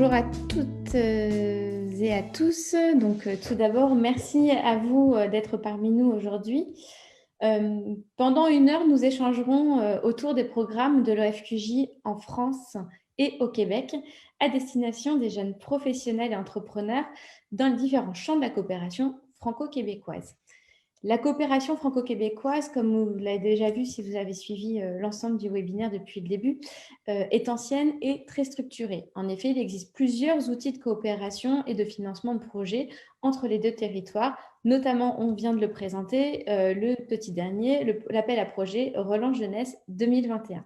Bonjour à toutes et à tous. Donc, tout d'abord, merci à vous d'être parmi nous aujourd'hui. Pendant 1 heure, nous échangerons autour des programmes de l'OFQJ en France et au Québec à destination des jeunes professionnels et entrepreneurs dans les différents champs de la coopération franco-québécoise. La coopération franco-québécoise, comme vous l'avez déjà vu si vous avez suivi l'ensemble du webinaire depuis le début, est ancienne et très structurée. En effet, il existe plusieurs outils de coopération et de financement de projets entre les deux territoires. Notamment, on vient de le présenter, le petit dernier, l'appel à projet Relance Jeunesse 2021.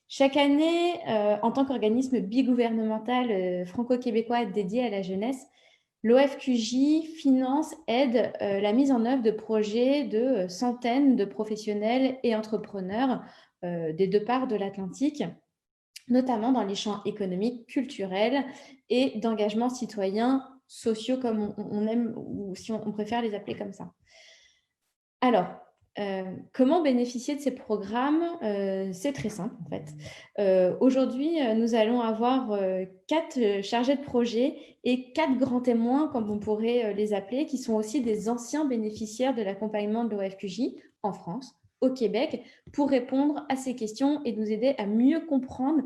Chaque année, en tant qu'organisme bigouvernemental franco-québécois dédié à la jeunesse, l'OFQJ finance, aide la mise en œuvre de projets de centaines de professionnels et entrepreneurs des deux parts de l'Atlantique, notamment dans les champs économiques, culturels et d'engagement citoyen, sociaux, comme on aime, ou si on préfère les appeler comme ça. Alors, comment bénéficier de ces programmes? C'est très simple en fait. Aujourd'hui, nous allons avoir 4 chargés de projet et 4 grands témoins, comme on pourrait les appeler, qui sont aussi des anciens bénéficiaires de l'accompagnement de l'OFQJ en France, au Québec, pour répondre à ces questions et nous aider à mieux comprendre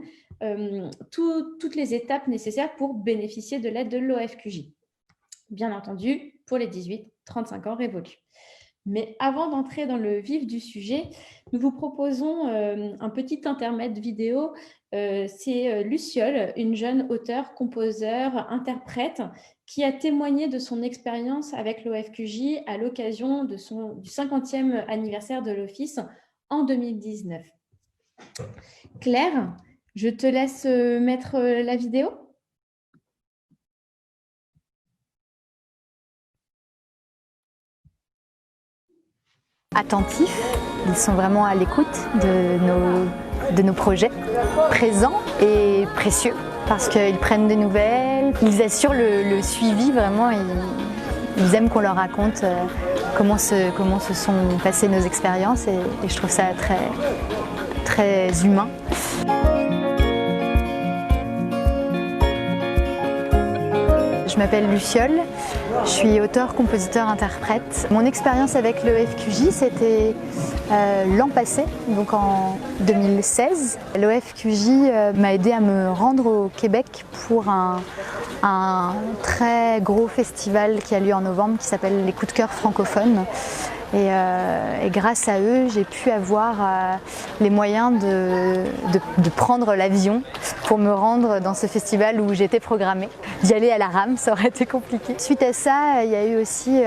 toutes les étapes nécessaires pour bénéficier de l'aide de l'OFQJ. Bien entendu, pour les 18-35 ans révolus. Mais avant d'entrer dans le vif du sujet, nous vous proposons un petit intermède vidéo. C'est Luciole, une jeune auteure, composeur, interprète, qui a témoigné de son expérience avec l'OFQJ à l'occasion du 50e anniversaire de l'Office en 2019. Claire, je te laisse mettre la vidéo. Attentifs, ils sont vraiment à l'écoute de nos projets, présents et précieux, parce qu'ils prennent des nouvelles, ils assurent le suivi vraiment, ils aiment qu'on leur raconte comment se sont passées nos expériences et je trouve ça très, très humain. Je m'appelle Luciole, je suis auteure, compositeur, interprète. Mon expérience avec le FQJ, c'était l'an passé, donc en 2016. L'OFQJ m'a aidé à me rendre au Québec pour un très gros festival qui a lieu en novembre qui s'appelle les Coups de cœur francophones. Et grâce à eux, j'ai pu avoir les moyens de prendre l'avion pour me rendre dans ce festival où j'étais programmée. D'y aller à la rame, ça aurait été compliqué. Suite à ça, il y a eu aussi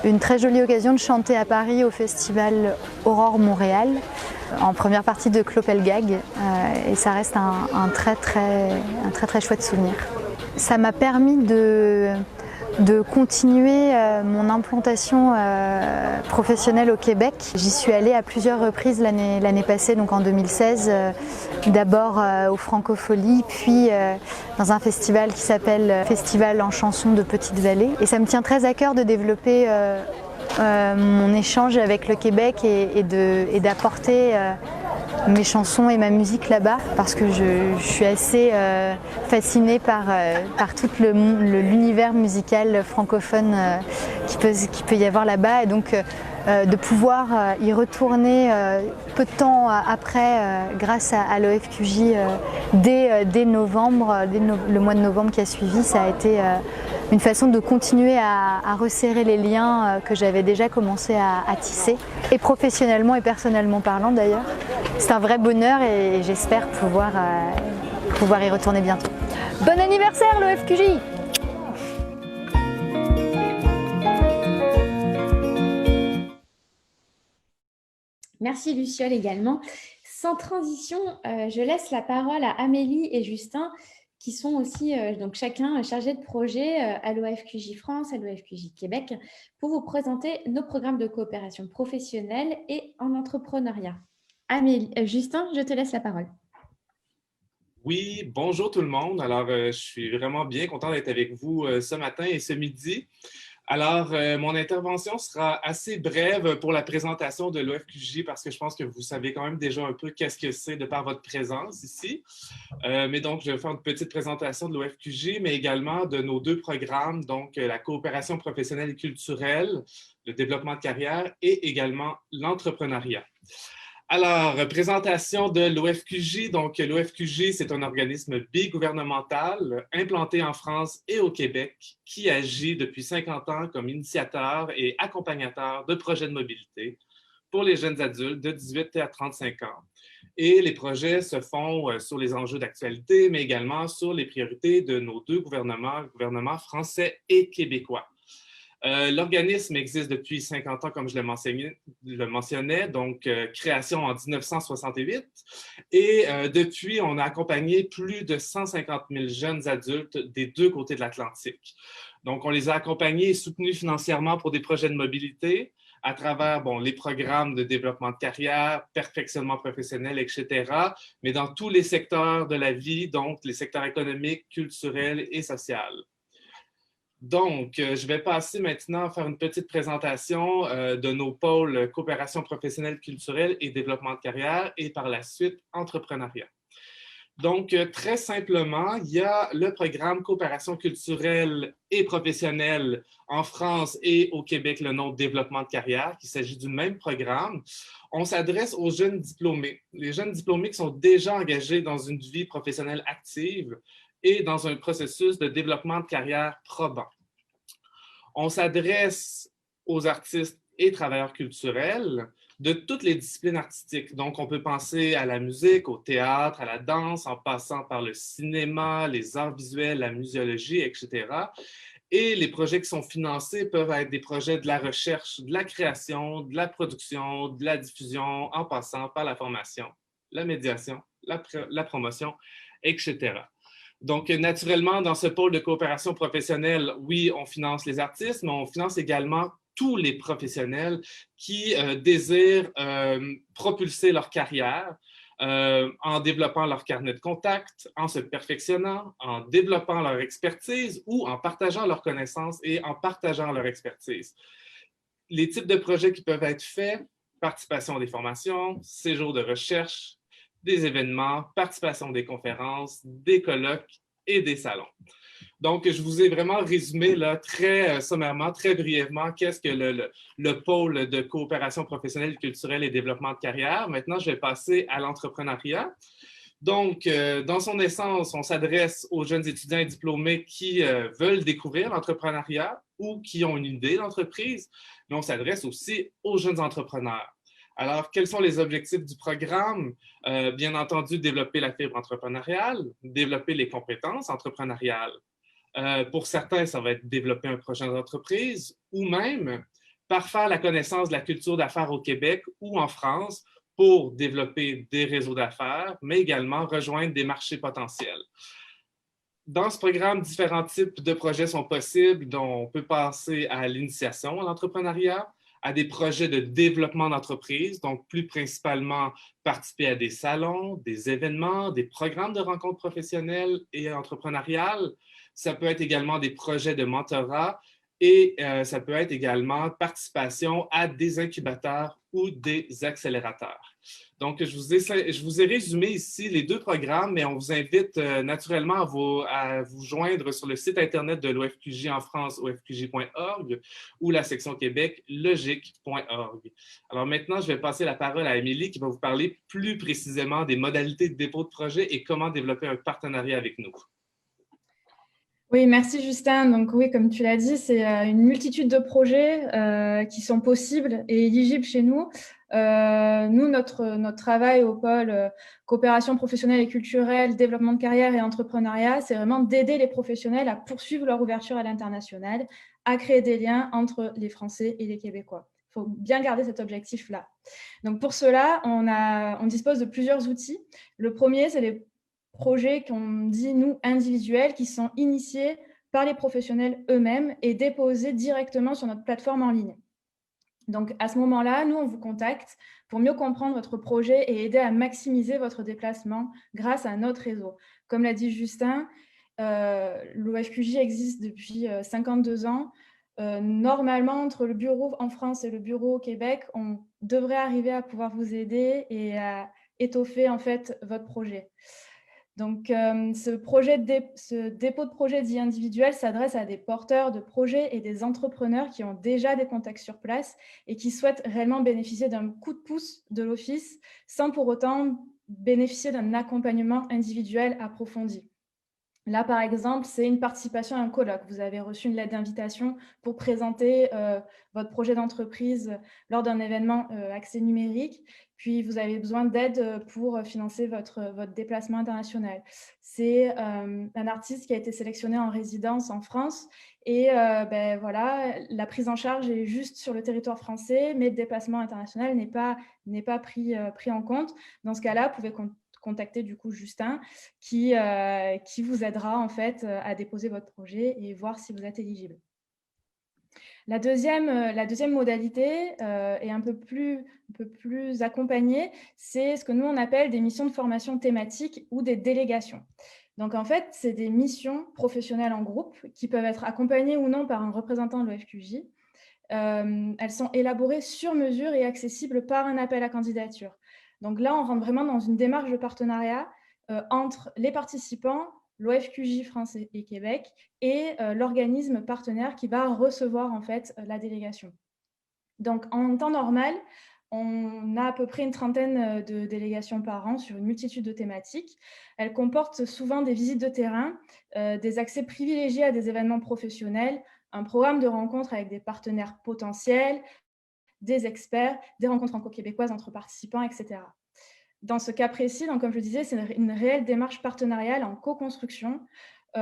une très jolie occasion de chanter à Paris au festival Aurore Montréal, en première partie de Clopelgag, et ça reste un très très chouette souvenir. Ça m'a permis de continuer mon implantation professionnelle au Québec. J'y suis allée à plusieurs reprises l'année passée, donc en 2016, d'abord aux Francopholies, puis dans un festival qui s'appelle Festival en chansons de Petite-Vallée. Et ça me tient très à cœur de développer mon échange avec le Québec et d'apporter mes chansons et ma musique là-bas, parce que je suis assez fascinée par tout l'univers musical francophone qui peut y avoir là-bas, et donc de pouvoir y retourner peu de temps après grâce à l'OFQJ dès novembre, le mois de novembre qui a suivi, ça a été une façon de continuer à resserrer les liens que j'avais déjà commencé à tisser, et professionnellement et personnellement parlant d'ailleurs. C'est un vrai bonheur et j'espère pouvoir y retourner bientôt. Bon anniversaire l'OFQJ! Merci Luciole également. Sans transition, je laisse la parole à Amélie et Justin, qui sont aussi donc chacun chargés de projet à l'OFQJ France, à l'OFQJ Québec, pour vous présenter nos programmes de coopération professionnelle et en entrepreneuriat. Amélie, Justin, je te laisse la parole. Oui, bonjour tout le monde. Alors, je suis vraiment bien content d'être avec vous ce matin et ce midi. Alors, mon intervention sera assez brève pour la présentation de l'OFQJ parce que je pense que vous savez quand même déjà un peu qu'est-ce que c'est de par votre présence ici. Mais donc, je vais faire une petite présentation de l'OFQJ, mais également de nos deux programmes, donc la coopération professionnelle et culturelle, le développement de carrière et également l'entrepreneuriat. Alors, présentation de l'OFQJ. Donc, l'OFQJ, c'est un organisme bigouvernemental implanté en France et au Québec qui agit depuis 50 ans comme initiateur et accompagnateur de projets de mobilité pour les jeunes adultes de 18 à 35 ans. Et les projets se font sur les enjeux d'actualité, mais également sur les priorités de nos deux gouvernements, le gouvernement français et québécois. L'organisme existe depuis 50 ans, comme je le mentionnais, donc création en 1968. Et depuis, on a accompagné plus de 150 000 jeunes adultes des deux côtés de l'Atlantique. Donc, on les a accompagnés et soutenus financièrement pour des projets de mobilité à travers les programmes de développement de carrière, perfectionnement professionnel, etc., mais dans tous les secteurs de la vie, donc les secteurs économiques, culturels et sociaux. Donc, je vais passer maintenant à faire une petite présentation de nos pôles coopération professionnelle culturelle et développement de carrière et par la suite entrepreneuriat. Donc, très simplement, il y a le programme coopération culturelle et professionnelle en France et au Québec, le nom développement de carrière, qu'il s'agit du même programme. On s'adresse aux jeunes diplômés. Les jeunes diplômés qui sont déjà engagés dans une vie professionnelle active et dans un processus de développement de carrière probant. On s'adresse aux artistes et travailleurs culturels de toutes les disciplines artistiques. Donc, on peut penser à la musique, au théâtre, à la danse, en passant par le cinéma, les arts visuels, la muséologie, etc. Et les projets qui sont financés peuvent être des projets de la recherche, de la création, de la production, de la diffusion, en passant par la formation, la médiation, la promotion, etc. Donc, naturellement, dans ce pôle de coopération professionnelle, oui, on finance les artistes, mais on finance également tous les professionnels qui désirent propulser leur carrière en développant leur carnet de contacts, en se perfectionnant, en développant leur expertise ou en partageant leurs connaissances et en partageant leur expertise. Les types de projets qui peuvent être faits, participation à des formations, séjours de recherche, des événements, participation des conférences, des colloques et des salons. Donc, je vous ai vraiment résumé là, très sommairement, très brièvement, qu'est-ce que le pôle de coopération professionnelle, culturelle et développement de carrière. Maintenant, je vais passer à l'entrepreneuriat. Donc, dans son essence, on s'adresse aux jeunes étudiants et diplômés qui veulent découvrir l'entrepreneuriat ou qui ont une idée d'entreprise, mais on s'adresse aussi aux jeunes entrepreneurs. Alors, quels sont les objectifs du programme? Bien entendu, développer la fibre entrepreneuriale, développer les compétences entrepreneuriales. Pour certains, ça va être développer un projet d'entreprise ou même parfaire la connaissance de la culture d'affaires au Québec ou en France pour développer des réseaux d'affaires, mais également rejoindre des marchés potentiels. Dans ce programme, différents types de projets sont possibles, dont on peut passer à l'initiation à l'entrepreneuriat, à des projets de développement d'entreprise, donc plus principalement participer à des salons, des événements, des programmes de rencontres professionnelles et entrepreneuriales. Ça peut être également des projets de mentorat et ça peut être également participation à des incubateurs ou des accélérateurs. Donc, je vous ai résumé ici les deux programmes, mais on vous invite naturellement à vous joindre sur le site Internet de l'OFQJ en France, ofqj.org, ou la section Québec, logique.org. Alors maintenant, je vais passer la parole à Émilie qui va vous parler plus précisément des modalités de dépôt de projet et comment développer un partenariat avec nous. Oui, merci Justin. Donc oui, comme tu l'as dit, c'est une multitude de projets qui sont possibles et éligibles chez nous. Nous, notre travail au pôle coopération professionnelle et culturelle, développement de carrière et entrepreneuriat, c'est vraiment d'aider les professionnels à poursuivre leur ouverture à l'international, à créer des liens entre les Français et les Québécois. Il faut bien garder cet objectif-là. Donc pour cela, on dispose de plusieurs outils. Le premier, c'est les projets qu'on dit, nous, individuels, qui sont initiés par les professionnels eux-mêmes et déposés directement sur notre plateforme en ligne. Donc, à ce moment-là, nous, on vous contacte pour mieux comprendre votre projet et aider à maximiser votre déplacement grâce à notre réseau. Comme l'a dit Justin, l'OFQJ existe depuis 52 ans. Normalement, entre le bureau en France et le bureau au Québec, on devrait arriver à pouvoir vous aider et à étoffer en fait votre projet. Donc, ce dépôt de projet dit individuel s'adresse à des porteurs de projets et des entrepreneurs qui ont déjà des contacts sur place et qui souhaitent réellement bénéficier d'un coup de pouce de l'Office sans pour autant bénéficier d'un accompagnement individuel approfondi. Là, par exemple, c'est une participation à un colloque. Vous avez reçu une lettre d'invitation pour présenter votre projet d'entreprise lors d'un événement axé numérique, puis vous avez besoin d'aide pour financer votre déplacement international. C'est un artiste qui a été sélectionné en résidence en France et voilà, la prise en charge est juste sur le territoire français, mais le déplacement international n'est pas pris en compte. Dans ce cas-là, vous pouvez contacter du coup Justin qui vous aidera en fait à déposer votre projet et voir si vous êtes éligible. La deuxième modalité est un peu plus accompagnée, c'est ce que nous on appelle des missions de formation thématique ou des délégations. Donc en fait, c'est des missions professionnelles en groupe qui peuvent être accompagnées ou non par un représentant de l'OFQJ. Elles sont élaborées sur mesure et accessibles par un appel à candidature. Donc là, on rentre vraiment dans une démarche de partenariat entre les participants, l'OFQJ France et Québec, et l'organisme partenaire qui va recevoir en fait la délégation. Donc en temps normal, on a à peu près une trentaine de délégations par an sur une multitude de thématiques. Elles comportent souvent des visites de terrain, des accès privilégiés à des événements professionnels, un programme de rencontres avec des partenaires potentiels, des experts, des rencontres franco-québécoises entre participants, etc. Dans ce cas précis, donc, comme je le disais, c'est une réelle démarche partenariale en co-construction. C'est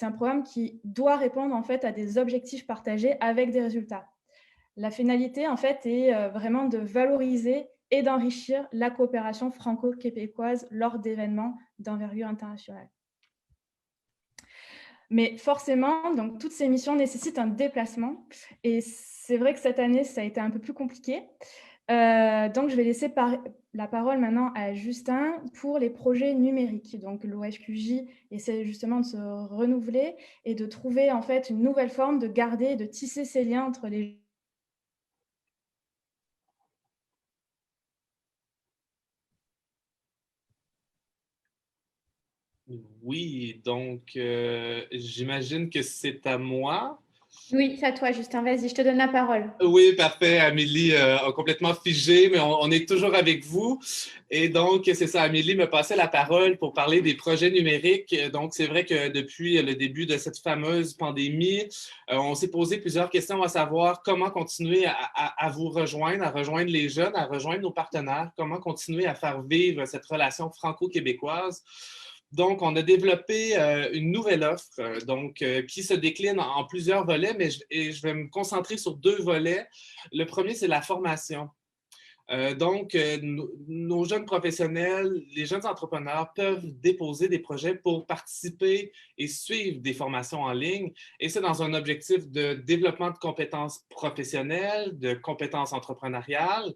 un programme qui doit répondre en fait à des objectifs partagés avec des résultats. La finalité en fait est vraiment de valoriser et d'enrichir la coopération franco-québécoise lors d'événements d'envergure internationale. Mais forcément, donc, toutes ces missions nécessitent un déplacement. Et c'est vrai que cette année, ça a été un peu plus compliqué. Donc, je vais laisser la parole maintenant à Justin pour les projets numériques. Donc, l'OFQJ essaie justement de se renouveler et de trouver en fait une nouvelle forme de garder, de tisser ces liens entre les... Oui, donc j'imagine que c'est à moi. Oui, c'est à toi, Justin. Vas-y, je te donne la parole. Oui, parfait. Amélie a complètement figé, mais on est toujours avec vous. Et donc, c'est ça, Amélie me passait la parole pour parler des projets numériques. Donc, c'est vrai que depuis le début de cette fameuse pandémie, on s'est posé plusieurs questions à savoir comment continuer à vous rejoindre, à rejoindre les jeunes, à rejoindre nos partenaires, comment continuer à faire vivre cette relation franco-québécoise. Donc, on a développé une nouvelle offre qui se décline en plusieurs volets, mais je vais me concentrer sur deux volets. Le premier, c'est la formation. Nos jeunes professionnels, les jeunes entrepreneurs peuvent déposer des projets pour participer et suivre des formations en ligne. Et c'est dans un objectif de développement de compétences professionnelles, de compétences entrepreneuriales,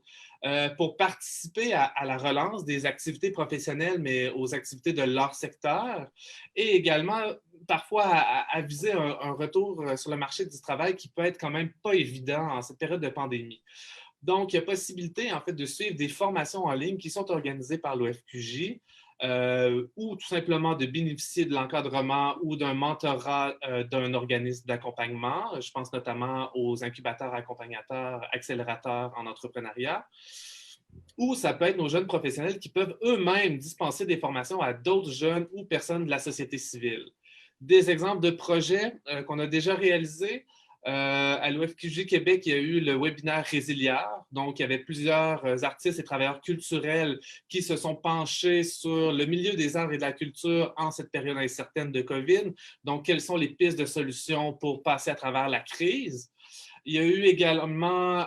pour participer à la relance des activités professionnelles, mais aux activités de leur secteur. Et également, parfois, à viser un retour sur le marché du travail qui peut être quand même pas évident en cette période de pandémie. Donc, il y a possibilité, en fait, de suivre des formations en ligne qui sont organisées par l'OFQJ ou tout simplement de bénéficier de l'encadrement ou d'un mentorat d'un organisme d'accompagnement. Je pense notamment aux incubateurs, accompagnateurs, accélérateurs en entrepreneuriat. Ou ça peut être nos jeunes professionnels qui peuvent eux-mêmes dispenser des formations à d'autres jeunes ou personnes de la société civile. Des exemples de projets qu'on a déjà réalisés. À l'OFQJ Québec, il y a eu le webinaire Résiliar. Donc, il y avait plusieurs artistes et travailleurs culturels qui se sont penchés sur le milieu des arts et de la culture en cette période incertaine de COVID. Donc, quelles sont les pistes de solutions pour passer à travers la crise? Il y a eu également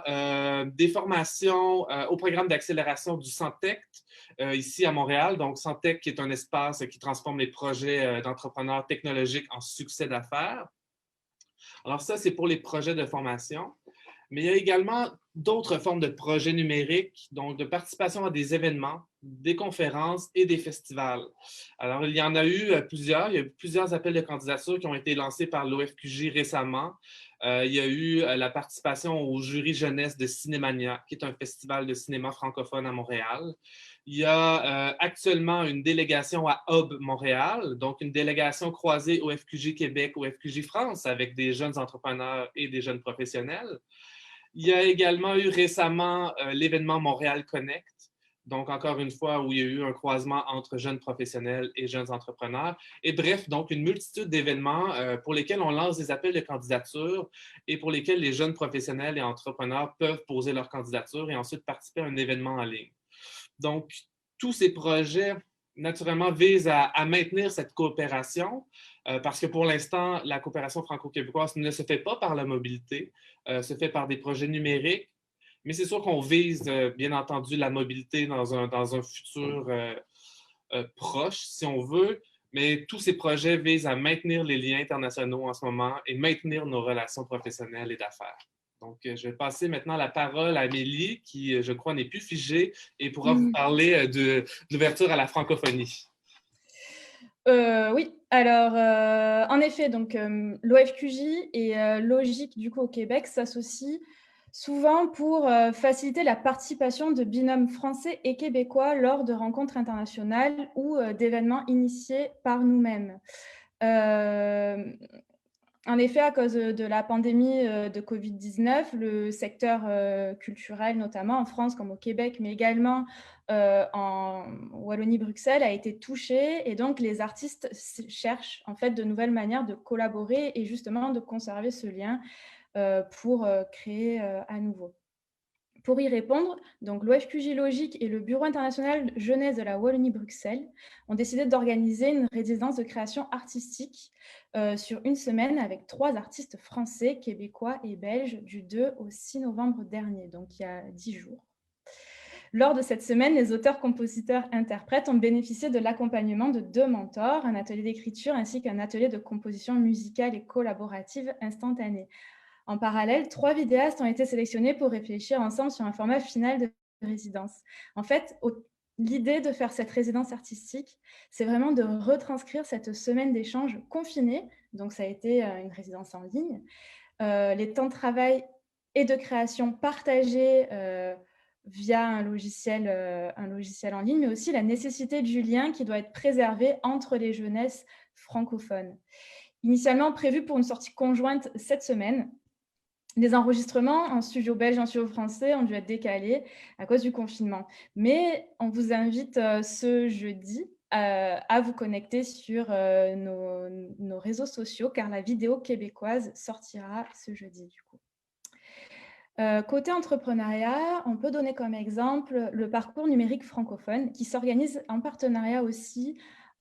des formations au programme d'accélération du Santec ici à Montréal. Donc, Santec qui est un espace qui transforme les projets d'entrepreneurs technologiques en succès d'affaires. Alors ça, c'est pour les projets de formation. Mais il y a également d'autres formes de projets numériques, donc de participation à des événements, des conférences et des festivals. Alors, il y en a eu plusieurs. Il y a eu plusieurs appels de candidature qui ont été lancés par l'OFQJ récemment. Il y a eu la participation au jury jeunesse de Cinémania, qui est un festival de cinéma francophone à Montréal. Il y a actuellement une délégation à Hub Montréal, donc une délégation croisée au FQJ Québec, au FQJ France, avec des jeunes entrepreneurs et des jeunes professionnels. Il y a également eu récemment l'événement Montréal Connect, donc encore une fois où il y a eu un croisement entre jeunes professionnels et jeunes entrepreneurs. Et bref, donc une multitude d'événements pour lesquels on lance des appels de candidature et pour lesquels les jeunes professionnels et entrepreneurs peuvent poser leur candidature et ensuite participer à un événement en ligne. Donc, tous ces projets, naturellement, visent à maintenir cette coopération parce que pour l'instant, la coopération franco-québécoise ne se fait pas par la mobilité, se fait par des projets numériques, mais c'est sûr qu'on vise, bien entendu, la mobilité dans un futur proche, si on veut, mais tous ces projets visent à maintenir les liens internationaux en ce moment et maintenir nos relations professionnelles et d'affaires. Donc, je vais passer maintenant la parole à Amélie, qui, je crois, n'est plus figée et pourra vous parler de l'ouverture à la francophonie. Oui, alors en effet, donc l'OFQJ et Logique du coup au Québec s'associent souvent pour faciliter la participation de binômes français et québécois lors de rencontres internationales ou d'événements initiés par nous-mêmes. En effet, à cause de la pandémie de Covid-19, le secteur culturel, notamment en France comme au Québec, mais également en Wallonie-Bruxelles, a été touché. Et donc, les artistes cherchent en fait de nouvelles manières de collaborer et justement de conserver ce lien pour créer à nouveau. Pour y répondre, donc l'OFQJ Logique et le Bureau international jeunesse de la Wallonie-Bruxelles ont décidé d'organiser une résidence de création artistique sur une semaine avec 3 artistes français, québécois et belges du 2 au 6 novembre dernier, donc il y a 10 jours. Lors de cette semaine, les auteurs, compositeurs, interprètes ont bénéficié de l'accompagnement de 2 mentors, un atelier d'écriture ainsi qu'un atelier de composition musicale et collaborative instantanée. En parallèle, 3 vidéastes ont été sélectionnés pour réfléchir ensemble sur un format final de résidence. En fait, l'idée de faire cette résidence artistique, c'est vraiment de retranscrire cette semaine d'échange confinée. Donc, ça a été une résidence en ligne. Les temps de travail et de création partagés via un logiciel en ligne, mais aussi la nécessité du lien qui doit être préservé entre les jeunesses francophones. Initialement prévu pour une sortie conjointe cette semaine, les enregistrements en studio belge et en studio français ont dû être décalés à cause du confinement. Mais on vous invite ce jeudi à vous connecter sur nos réseaux sociaux, car la vidéo québécoise sortira ce jeudi, du coup. Côté entrepreneuriat, on peut donner comme exemple le parcours numérique francophone qui s'organise en partenariat aussi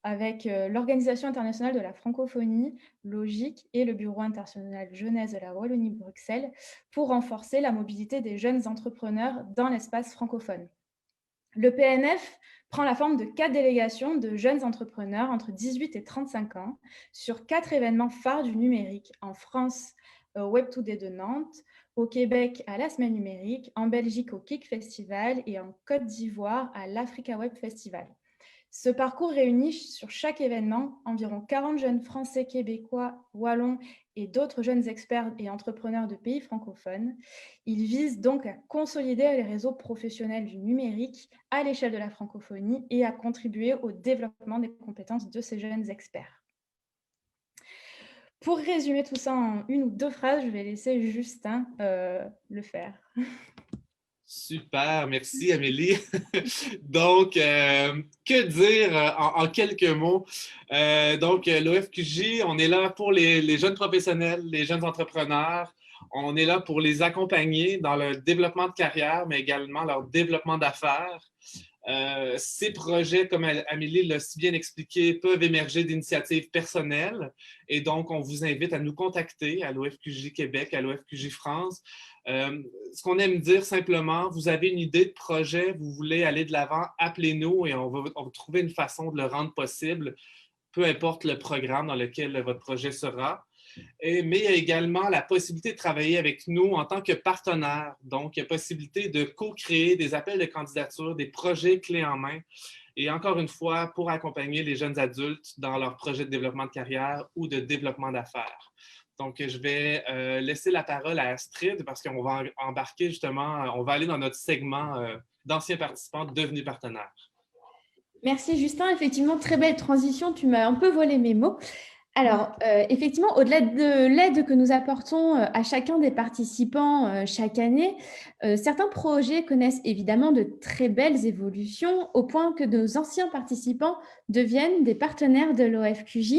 avec l'Organisation internationale de la francophonie, Logique et le Bureau international jeunesse de la Wallonie-Bruxelles pour renforcer la mobilité des jeunes entrepreneurs dans l'espace francophone. Le PNF prend la forme de 4 délégations de jeunes entrepreneurs entre 18 et 35 ans sur 4 événements phares du numérique en France, Web2Day de Nantes, au Québec à la Semaine numérique, en Belgique au Kik Festival et en Côte d'Ivoire à l'Africa Web Festival. Ce parcours réunit sur chaque événement environ 40 jeunes Français, Québécois, Wallons et d'autres jeunes experts et entrepreneurs de pays francophones. Il vise donc à consolider les réseaux professionnels du numérique à l'échelle de la francophonie et à contribuer au développement des compétences de ces jeunes experts. Pour résumer tout ça en 1 ou 2 phrases, je vais laisser Justin le faire. Super, merci Amélie. Donc, que dire en quelques mots? Donc, l'OFQJ, on est là pour les jeunes professionnels, les jeunes entrepreneurs. On est là pour les accompagner dans le développement de carrière, mais également leur développement d'affaires. Ces projets, comme Amélie l'a si bien expliqué, peuvent émerger d'initiatives personnelles et donc on vous invite à nous contacter à l'OFQJ Québec, à l'OFQJ France. Ce qu'on aime dire simplement, vous avez une idée de projet, vous voulez aller de l'avant, appelez-nous et on va trouver une façon de le rendre possible, peu importe le programme dans lequel votre projet sera. Mais il y a également la possibilité de travailler avec nous en tant que partenaire. Donc, il y a possibilité de co-créer des appels de candidature, des projets clés en main. Et encore une fois, pour accompagner les jeunes adultes dans leurs projets de développement de carrière ou de développement d'affaires. Donc, je vais laisser la parole à Astrid parce qu'on va embarquer justement, on va aller dans notre segment d'anciens participants devenus partenaires. Merci Justin, effectivement, très belle transition, tu m'as un peu volé mes mots. Alors, effectivement, au-delà de l'aide que nous apportons à chacun des participants chaque année, certains projets connaissent évidemment de très belles évolutions au point que nos anciens participants deviennent des partenaires de l'OFQJ.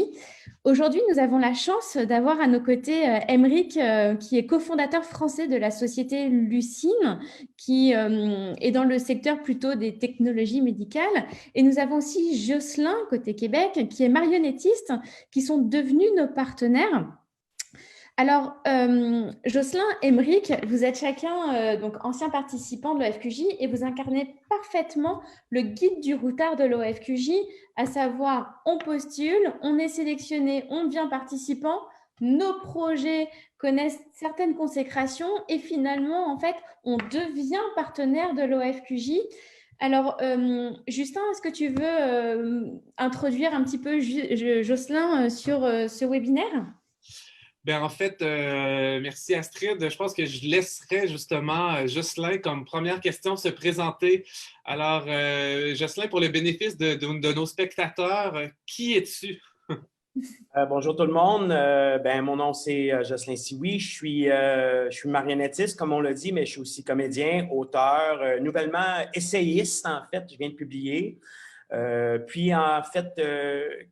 Aujourd'hui, nous avons la chance d'avoir à nos côtés Aymeric, qui est cofondateur français de la société Lucine, qui est dans le secteur plutôt des technologies médicales. Et nous avons aussi Jocelyn, côté Québec, qui est marionnettiste, qui sont devenus nos partenaires. Alors, Jocelyn, Aymeric, vous êtes chacun donc anciens participants de l'OFQJ et vous incarnez parfaitement le guide du routard de l'OFQJ, à savoir on postule, on est sélectionné, on devient participant, nos projets connaissent certaines consécrations et finalement, en fait, on devient partenaire de l'OFQJ. Alors, Justin, est-ce que tu veux introduire un petit peu Jocelyn sur ce webinaire ? Bien, en fait, merci Astrid. Je pense que je laisserai justement Jocelyn comme première question se présenter. Alors, Jocelyn, pour le bénéfice de nos spectateurs, qui es-tu? Bonjour tout le monde. Mon nom c'est Jocelyn Sioui. Je suis marionnettiste, comme on l'a dit, mais je suis aussi comédien, auteur, nouvellement essayiste, en fait. Je viens de publier. Puis, en fait,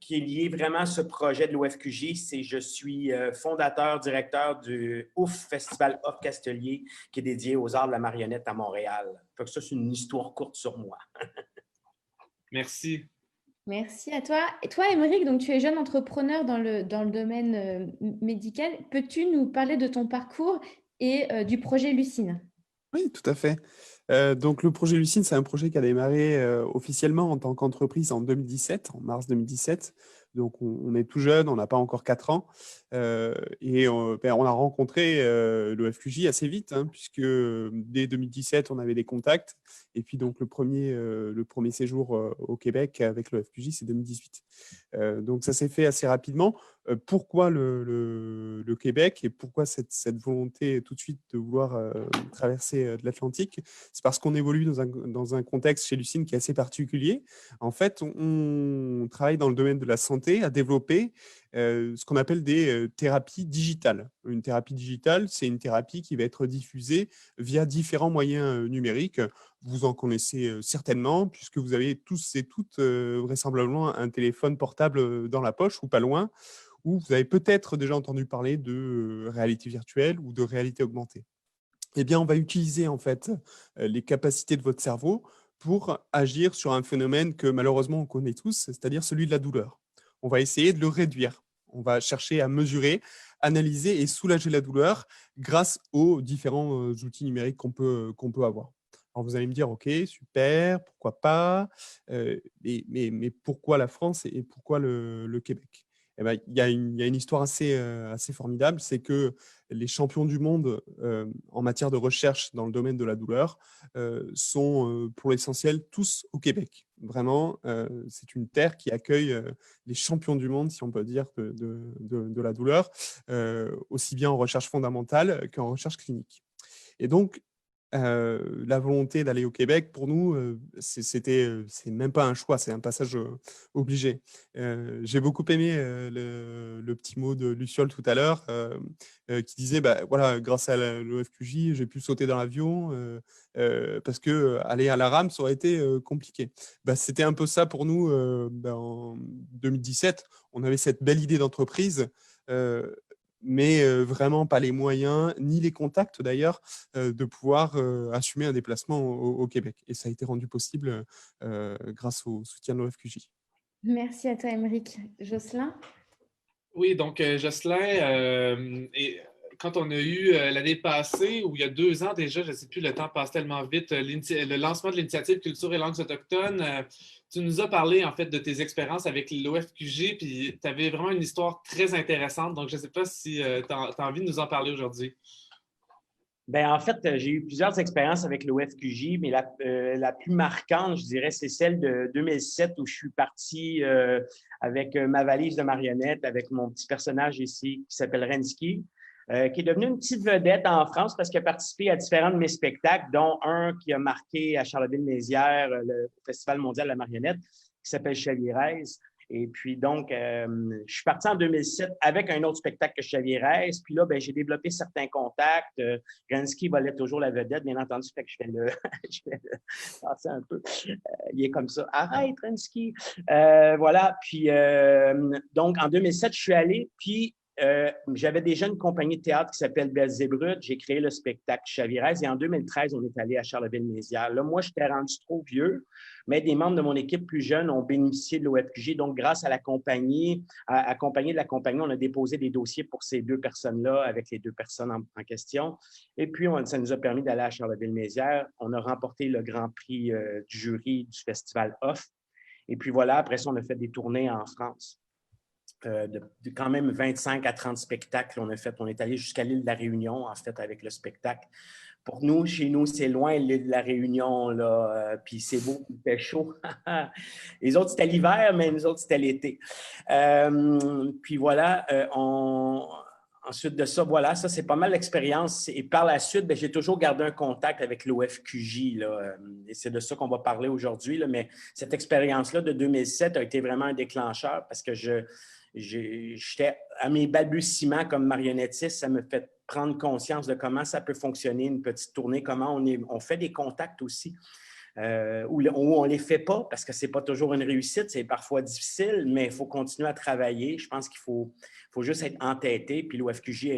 qui est lié vraiment à ce projet de l'OFQJ, c'est je suis fondateur, directeur du OUF Festival Off Castelier, qui est dédié aux arts de la marionnette à Montréal. Fait que ça, c'est une histoire courte sur moi. Merci. Merci à toi. Et toi, Aymeric, donc tu es jeune entrepreneur dans le domaine médical. Peux-tu nous parler de ton parcours et du projet Lucine? Oui, tout à fait. Donc, le projet Lucine, c'est un projet qui a démarré officiellement en tant qu'entreprise en 2017, en mars 2017. Donc, on est tout jeune, on n'a pas encore 4 ans. Et on a rencontré l'OFQJ assez vite, hein, puisque dès 2017, on avait des contacts. Et puis, donc, le premier séjour au Québec avec l'OFQJ, c'est 2018. Donc, ça s'est fait assez rapidement. Pourquoi le Québec et pourquoi cette volonté tout de suite de vouloir traverser de l'Atlantique? C'est parce qu'on évolue dans un contexte chez Lucine qui est assez particulier. En fait, on travaille dans le domaine de la santé à développer ce qu'on appelle des thérapies digitales. Une thérapie digitale, c'est une thérapie qui va être diffusée via différents moyens numériques. Vous en connaissez certainement, puisque vous avez tous et toutes vraisemblablement un téléphone portable dans la poche ou pas loin, ou vous avez peut-être déjà entendu parler de réalité virtuelle ou de réalité augmentée. Eh bien, on va utiliser en fait les capacités de votre cerveau pour agir sur un phénomène que malheureusement on connaît tous, c'est-à-dire celui de la douleur. On va essayer de le réduire. On va chercher à mesurer, analyser et soulager la douleur grâce aux différents outils numériques qu'on peut avoir. Alors vous allez me dire, ok, super, pourquoi pas, mais pourquoi la France et pourquoi le Québec? Eh ben, il y a une histoire assez formidable, c'est que les champions du monde en matière de recherche dans le domaine de la douleur sont pour l'essentiel tous au Québec. Vraiment, c'est une terre qui accueille les champions du monde, si on peut dire, de la douleur, aussi bien en recherche fondamentale qu'en recherche clinique. Et donc, la volonté d'aller au Québec, pour nous, c'est même pas un choix, c'est un passage obligé. J'ai beaucoup aimé le petit mot de Luciole tout à l'heure, qui disait, voilà, grâce à l'OFQJ, j'ai pu sauter dans l'avion, parce que aller à la rame, ça aurait été compliqué. C'était un peu ça pour nous en 2017. On avait cette belle idée d'entreprise, mais vraiment pas les moyens, ni les contacts d'ailleurs, de pouvoir assumer un déplacement au Québec. Et ça a été rendu possible grâce au soutien de l'OFQJ. Merci à toi, Aymeric. Jocelyn? Oui, donc Jocelyn, quand on a eu l'année passée, ou il y a 2 ans déjà, je ne sais plus, le temps passe tellement vite, le lancement de l'initiative Culture et langues autochtones, tu nous as parlé en fait de tes expériences avec l'OFQG, puis tu avais vraiment une histoire très intéressante. Donc, je ne sais pas si tu as envie de nous en parler aujourd'hui. Ben, en fait, j'ai eu plusieurs expériences avec l'OFQJ, mais la plus marquante, je dirais, c'est celle de 2007 où je suis parti avec ma valise de marionnettes, avec mon petit personnage ici qui s'appelle Rensky, qui est devenu une petite vedette en France parce qu'il a participé à différents de mes spectacles, dont un qui a marqué à Charleville-Mézières le Festival mondial de la marionnette, qui s'appelle Chavierès. Et puis donc, je suis parti en 2007 avec un autre spectacle que Chavierès. Puis là, ben, j'ai développé certains contacts. Rensky volait toujours la vedette, bien entendu, fait que je vais le passer un peu. Il est comme ça. Arrête, Rensky! Voilà. Puis donc, en 2007, je suis allé, puis j'avais déjà une compagnie de théâtre qui s'appelle Belzébrut. J'ai créé le spectacle Chavierès et en 2013, on est allé à Charleville-Mézières. Là, moi, j'étais rendu trop vieux, mais des membres de mon équipe plus jeunes ont bénéficié de l'OFQG. Donc, grâce à la compagnie, accompagné de la compagnie, on a déposé des dossiers pour ces 2 personnes-là avec les 2 personnes en question. Et puis, ça nous a permis d'aller à Charleville-Mézières. On a remporté le grand prix du jury du festival Off. Et puis voilà, après ça, on a fait des tournées en France. De quand même 25 à 30 spectacles. On est allé jusqu'à l'île de la Réunion, en fait, avec le spectacle. Pour nous, chez nous, c'est loin l'île de la Réunion, là, puis c'est beau, il fait chaud. Les autres, c'était l'hiver, mais nous autres, c'était l'été. Puis voilà, ensuite de ça, voilà, ça, c'est pas mal l'expérience. Et par la suite, bien, j'ai toujours gardé un contact avec l'OFQJ, là, et c'est de ça qu'on va parler aujourd'hui, là, mais cette expérience-là de 2007 a été vraiment un déclencheur parce que j'étais à mes balbutiements comme marionnettiste, ça me fait prendre conscience de comment ça peut fonctionner une petite tournée, comment on fait des contacts aussi, où on ne les fait pas parce que ce n'est pas toujours une réussite, c'est parfois difficile, mais il faut continuer à travailler. Je pense qu'il faut juste être entêté, puis l'OFQJ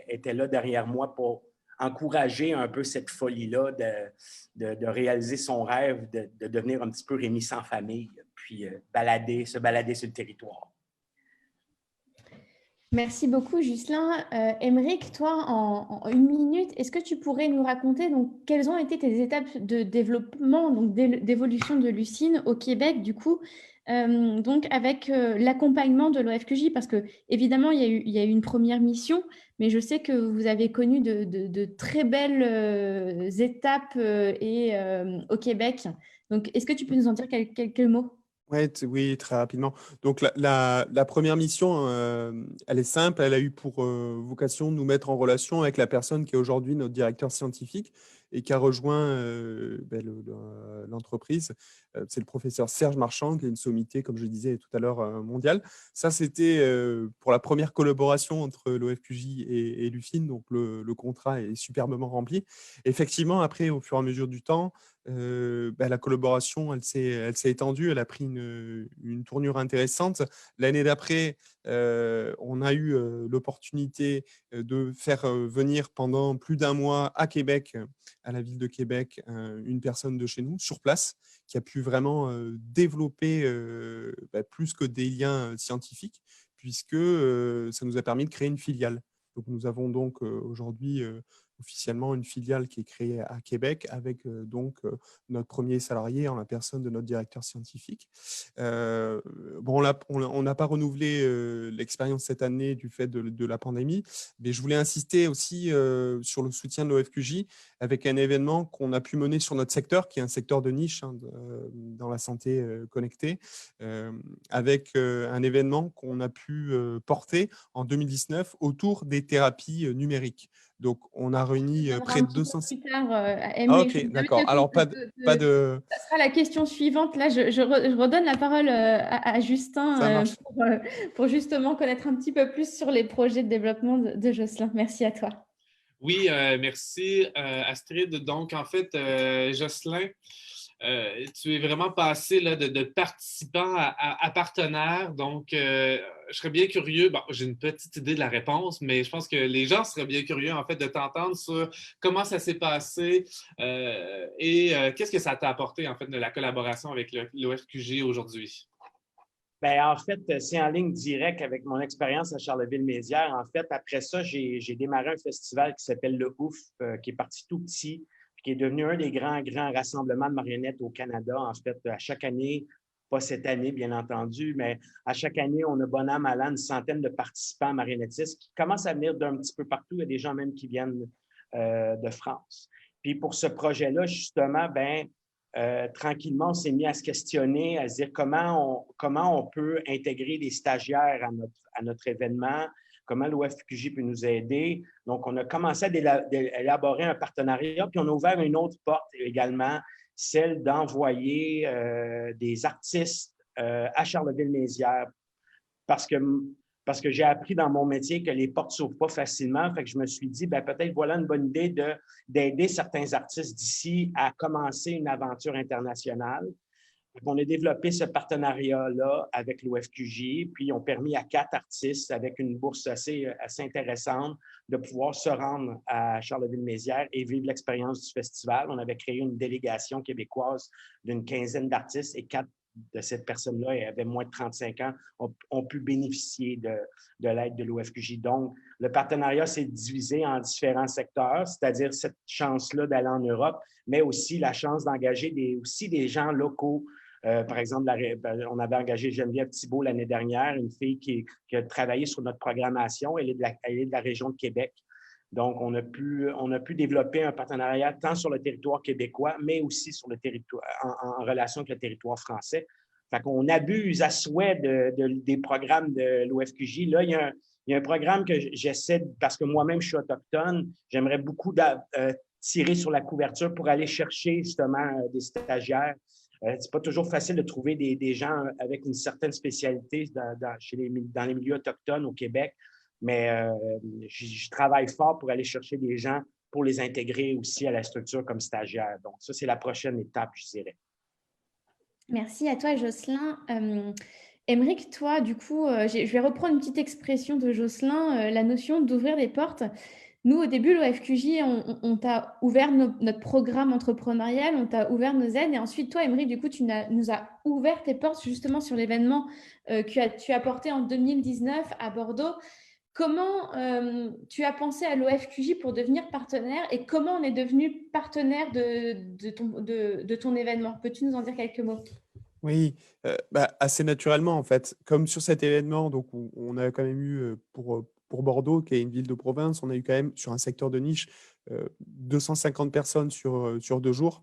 était là derrière moi pour encourager un peu cette folie-là de réaliser son rêve, de devenir un petit peu Rémi sans famille, puis se balader sur le territoire. Merci beaucoup, Ghislain. Aymeric, toi, en 1 minute, est-ce que tu pourrais nous raconter donc, quelles ont été tes étapes de développement, donc d'évolution de Lucine au Québec, du coup, donc avec l'accompagnement de l'OFQJ, parce que évidemment, il y a eu une première mission, mais je sais que vous avez connu de très belles étapes au Québec. Donc, est-ce que tu peux nous en dire quelques mots? Ouais, oui, très rapidement. Donc, la première mission, elle est simple. Elle a eu pour vocation de nous mettre en relation avec la personne qui est aujourd'hui notre directeur scientifique et qui a rejoint l'entreprise. C'est le professeur Serge Marchand, qui est une sommité, comme je le disais tout à l'heure, mondiale. Ça, c'était pour la première collaboration entre l'OFQJ et Lucine. Donc, le contrat est superbement rempli. Effectivement, après, au fur et à mesure du temps, la collaboration, elle s'est étendue, elle a pris une tournure intéressante. L'année d'après, on a eu l'opportunité de faire venir pendant plus d'1 mois à Québec, à la ville de Québec, une personne de chez nous, sur place, qui a pu vraiment développer plus que des liens scientifiques, puisque ça nous a permis de créer une filiale. Donc, nous avons donc aujourd'hui officiellement une filiale qui est créée à Québec avec notre premier salarié en la personne de notre directeur scientifique. On n'a pas renouvelé l'expérience cette année du fait de la pandémie, mais je voulais insister aussi sur le soutien de l'OFQJ avec un événement qu'on a pu mener sur notre secteur, qui est un secteur de niche dans la santé connectée, avec un événement qu'on a pu porter en 2019 autour des thérapies numériques. Donc, on a réuni près de 200... Plus tard, Ah, ok, d'accord. Alors, pas de... Ça sera la question suivante. Là, je redonne la parole à Justin pour justement connaître un petit peu plus sur les projets de développement de Jocelyn. Merci à toi. Oui, merci Astrid. Donc, en fait, Jocelyn, tu es vraiment passé là, de participant à partenaire. Donc, je serais bien curieux. Bon, j'ai une petite idée de la réponse, mais je pense que les gens seraient bien curieux, en fait, de t'entendre sur comment ça s'est passé et qu'est-ce que ça t'a apporté, en fait, de la collaboration avec l'OFQG aujourd'hui. Ben, en fait, c'est en ligne directe avec mon expérience à Charleville-Mézières. En fait, après ça, j'ai démarré un festival qui s'appelle le OUF, qui est parti tout petit, puis qui est devenu un des grands rassemblements de marionnettes au Canada. En fait, à chaque année, pas cette année, bien entendu, mais à chaque année, on a bon an, mal an, une centaine de participants marionnettistes qui commencent à venir d'un petit peu partout. Il y a des gens même qui viennent de France. Puis pour ce projet-là, justement, ben tranquillement, on s'est mis à se questionner, à se dire comment on peut intégrer des stagiaires à notre événement, comment l'OFQJ peut nous aider. Donc, on a commencé à élaborer un partenariat, puis on a ouvert une autre porte également, celle d'envoyer des artistes à Charleville-Mézières parce que j'ai appris dans mon métier que les portes ne s'ouvrent pas facilement. Fait que je me suis dit, ben, peut-être voilà une bonne idée d'aider certains artistes d'ici à commencer une aventure internationale. On a développé ce partenariat-là avec l'OFQJ, puis ont permis à 4 artistes, avec une bourse assez intéressante, de pouvoir se rendre à Charleville-Mézières et vivre l'expérience du festival. On avait créé une délégation québécoise d'une quinzaine d'artistes et 4 de cette personne-là, elle avait moins de 35 ans, ont pu bénéficier de l'aide de l'OFQJ. Donc, le partenariat s'est divisé en différents secteurs, c'est-à-dire cette chance-là d'aller en Europe, mais aussi la chance d'engager des gens locaux. Par exemple, on avait engagé Geneviève Thibault l'année dernière, une fille qui a travaillé sur notre programmation. Elle est de la région de Québec. Donc, on a pu développer un partenariat tant sur le territoire québécois, mais aussi sur le territoire, en relation avec le territoire français. Fait qu'on abuse à souhait des programmes de l'OFQJ. Là, il y a un programme que j'essaie, parce que moi-même, je suis autochtone, j'aimerais beaucoup tirer sur la couverture pour aller chercher justement des stagiaires. C'est pas toujours facile de trouver des gens avec une certaine spécialité dans les milieux autochtones au Québec. Mais je travaille fort pour aller chercher des gens pour les intégrer aussi à la structure comme stagiaires. Donc, ça, c'est la prochaine étape, je dirais. Merci à toi, Jocelyn. Émeric, toi, du coup, je vais reprendre une petite expression de Jocelyn, la notion d'ouvrir des portes. Nous, au début, l'OFQJ, on t'a ouvert notre programme entrepreneurial, on t'a ouvert nos aides. Et ensuite, toi, Émeric, du coup, nous as ouvert tes portes justement sur l'événement que tu as porté en 2019 à Bordeaux. Comment tu as pensé à l'OFQJ pour devenir partenaire et comment on est devenu partenaire de ton événement? Peux-tu nous en dire quelques mots? Oui, assez naturellement en fait. Comme sur cet événement, donc on a quand même eu pour Bordeaux, qui est une ville de province, on a eu quand même sur un secteur de niche 250 personnes sur 2 jours.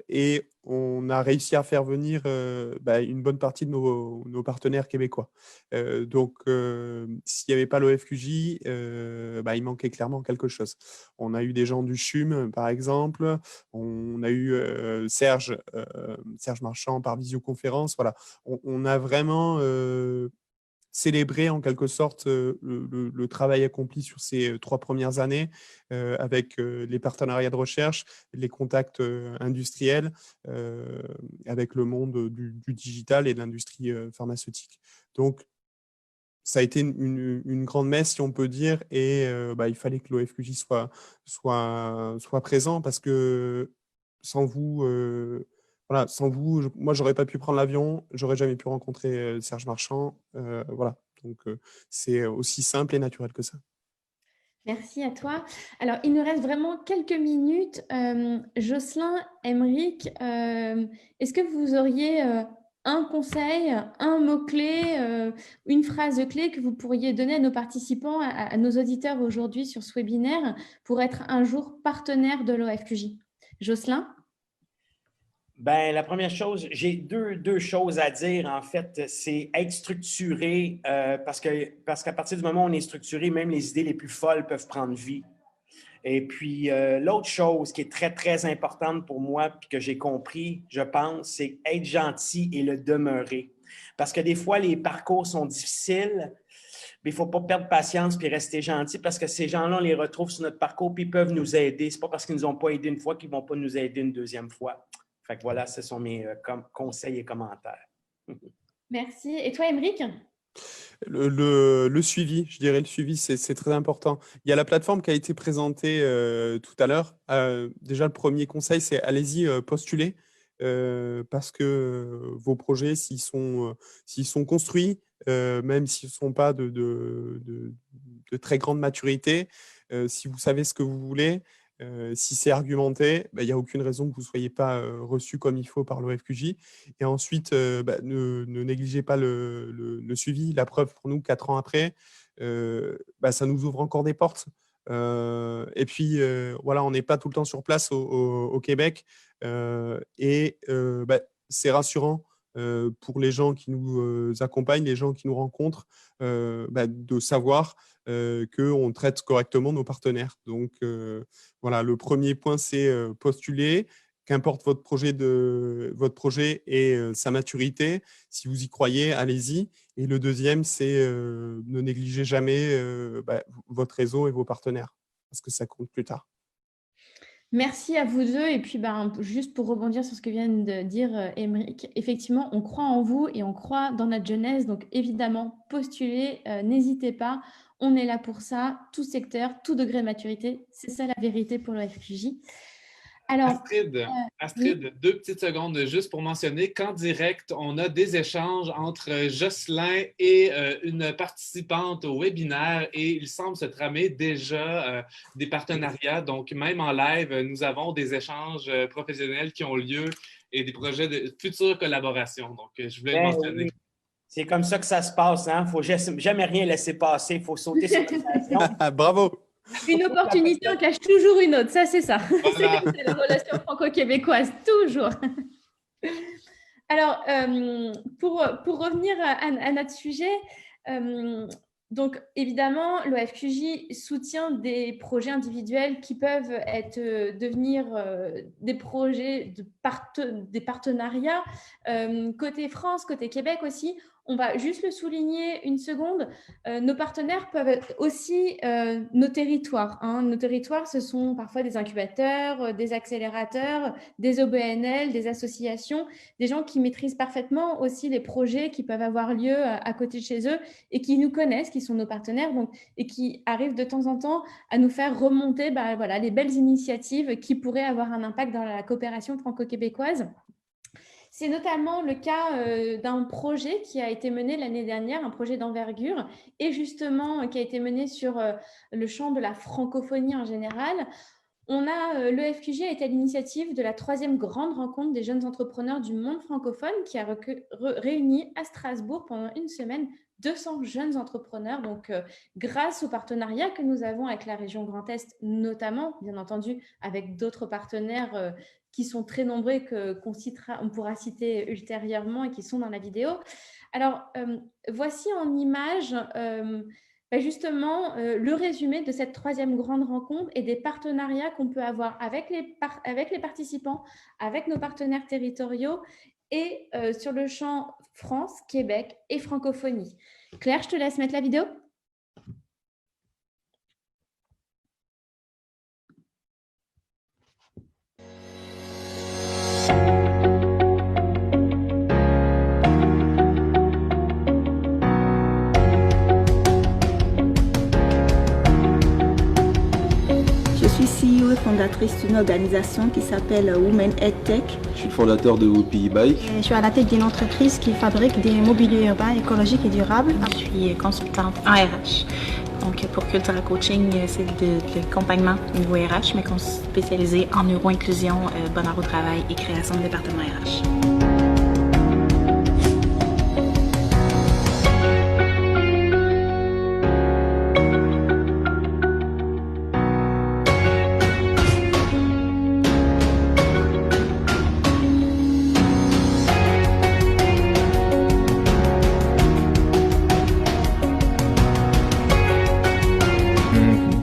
Et on a réussi à faire venir une bonne partie de nos partenaires québécois. Donc, s'il n'y avait pas l'OFQJ, il manquait clairement quelque chose. On a eu des gens du CHUM, par exemple. On a eu Serge Marchand par visioconférence. Voilà. On a vraiment célébrer en quelque sorte le travail accompli sur ces 3 premières années avec les partenariats de recherche, les contacts industriels avec le monde du digital et de l'industrie pharmaceutique. Donc, ça a été une grande messe, si on peut dire, et il fallait que l'OFQJ soit présent parce que sans vous... Voilà, sans vous, moi, j'aurais pas pu prendre l'avion, j'aurais jamais pu rencontrer Serge Marchand. Voilà, donc c'est aussi simple et naturel que ça. Merci à toi. Alors, il nous reste vraiment quelques minutes. Jocelyn, Émeric, est-ce que vous auriez un conseil, un mot-clé, une phrase clé que vous pourriez donner à nos participants, à nos auditeurs aujourd'hui sur ce webinaire pour être un jour partenaire de l'OFQJ? Jocelyn? Ben, la première chose, j'ai deux choses à dire, en fait, c'est être structuré parce qu'à partir du moment où on est structuré, même les idées les plus folles peuvent prendre vie. Et puis, l'autre chose qui est très, très importante pour moi puis que j'ai compris, je pense, c'est être gentil et le demeurer. Parce que des fois, les parcours sont difficiles, mais il ne faut pas perdre patience puis rester gentil parce que ces gens-là, on les retrouve sur notre parcours puis ils peuvent nous aider. Ce n'est pas parce qu'ils ne nous ont pas aidés une fois qu'ils ne vont pas nous aider une deuxième fois. Fait que voilà, ce sont mes conseils et commentaires. Merci. Et toi, Émeric? Le suivi, je dirais le suivi, c'est très important. Il y a la plateforme qui a été présentée tout à l'heure. Déjà, le premier conseil, c'est allez-y, postulez. parce que vos projets, s'ils sont construits, même s'ils ne sont pas de très grande maturité, si vous savez ce que vous voulez, si c'est argumenté, il n'y a aucune raison que vous ne soyez pas reçu comme il faut par l'OFQJ. Et ensuite, ne négligez pas le suivi. La preuve pour nous, 4 ans après, ça nous ouvre encore des portes. Et puis, voilà, on n'est pas tout le temps sur place au Québec. C'est rassurant pour les gens qui nous accompagnent, les gens qui nous rencontrent, de savoir qu'on traite correctement nos partenaires. Donc, voilà, le premier point, c'est postuler, qu'importe votre projet et sa maturité. Si vous y croyez, allez-y. Et le deuxième, c'est ne négligez jamais votre réseau et vos partenaires, parce que ça compte plus tard. Merci à vous deux. Et puis, juste pour rebondir sur ce que vient de dire Émeric, effectivement, on croit en vous et on croit dans notre jeunesse. Donc, évidemment, postulez, n'hésitez pas. On est là pour ça, tout secteur, tout degré de maturité. C'est ça la vérité pour le FQJ. Alors, Astrid, oui. 2 petites secondes juste pour mentionner qu'en direct, on a des échanges entre Jocelyn et une participante au webinaire et il semble se tramer déjà des partenariats. Donc, même en live, nous avons des échanges professionnels qui ont lieu et des projets de futures collaborations. Donc, je voulais le mentionner. Oui. C'est comme ça que ça se passe. Il ne faut jamais rien laisser passer. Il faut sauter sur l'occasion. Bravo! Une opportunité en cache toujours une autre, ça c'est ça. Voilà. C'est la relation franco-québécoise, toujours. Alors, pour revenir à notre sujet, donc évidemment, l'OFQJ soutient des projets individuels qui peuvent devenir des projets, des partenariats. Côté France, côté Québec aussi, on va juste le souligner une seconde. Nos partenaires peuvent être aussi nos territoires. Nos territoires, ce sont parfois des incubateurs, des accélérateurs, des OBNL, des associations, des gens qui maîtrisent parfaitement aussi les projets qui peuvent avoir lieu à côté de chez eux et qui nous connaissent, qui sont nos partenaires et qui arrivent de temps en temps à nous faire remonter les belles initiatives qui pourraient avoir un impact dans la coopération franco-québécoise. C'est notamment le cas d'un projet qui a été mené l'année dernière, un projet d'envergure, et justement qui a été mené sur le champ de la francophonie en général. L'OFQJ a été à l'initiative de la 3e grande rencontre des jeunes entrepreneurs du monde francophone qui a réuni à Strasbourg pendant une semaine 200 jeunes entrepreneurs. Donc, grâce au partenariat que nous avons avec la région Grand Est, notamment, bien entendu, avec d'autres partenaires qui sont très nombreux qu'on pourra citer ultérieurement et qui sont dans la vidéo. Alors, voici en image justement le résumé de cette 3e grande rencontre et des partenariats qu'on peut avoir avec les participants, avec nos partenaires territoriaux et sur le champ France, Québec et francophonie. Claire, je te laisse mettre la vidéo. CEO et fondatrice d'une organisation qui s'appelle Women EdTech. Je suis le fondateur de Whoopie Bike. Je suis à la tête d'une entreprise qui fabrique des mobiliers urbains écologiques et durables. Je suis consultante en RH. Donc pour Cultural Coaching, c'est de l'accompagnement au niveau RH, mais spécialisé en neuro-inclusion, bonheur au travail et création de département RH.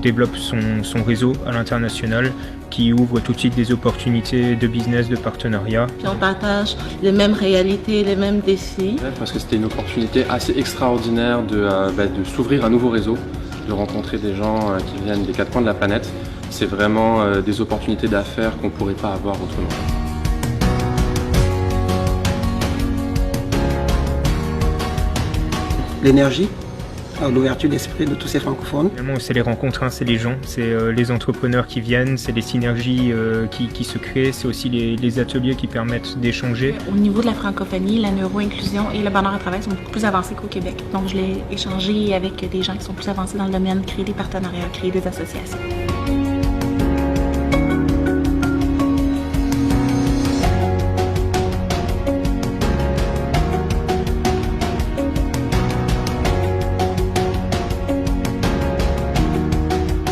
Développe son réseau à l'international qui ouvre tout de suite des opportunités de business, de partenariat. On partage les mêmes réalités, les mêmes défis. Parce que c'était une opportunité assez extraordinaire de s'ouvrir un nouveau réseau, de rencontrer des gens qui viennent des 4 coins de la planète. C'est vraiment des opportunités d'affaires qu'on ne pourrait pas avoir autrement. L'énergie, l'ouverture d'esprit de tous ces francophones. Vraiment, c'est les rencontres, hein, c'est les gens, c'est les entrepreneurs qui viennent, c'est les synergies qui se créent, c'est aussi les ateliers qui permettent d'échanger. Au niveau de la francophonie, la neuroinclusion et le bonheur au travail sont beaucoup plus avancés qu'au Québec. Donc, je l'ai échangé avec des gens qui sont plus avancés dans le domaine, créer des partenariats, créer des associations.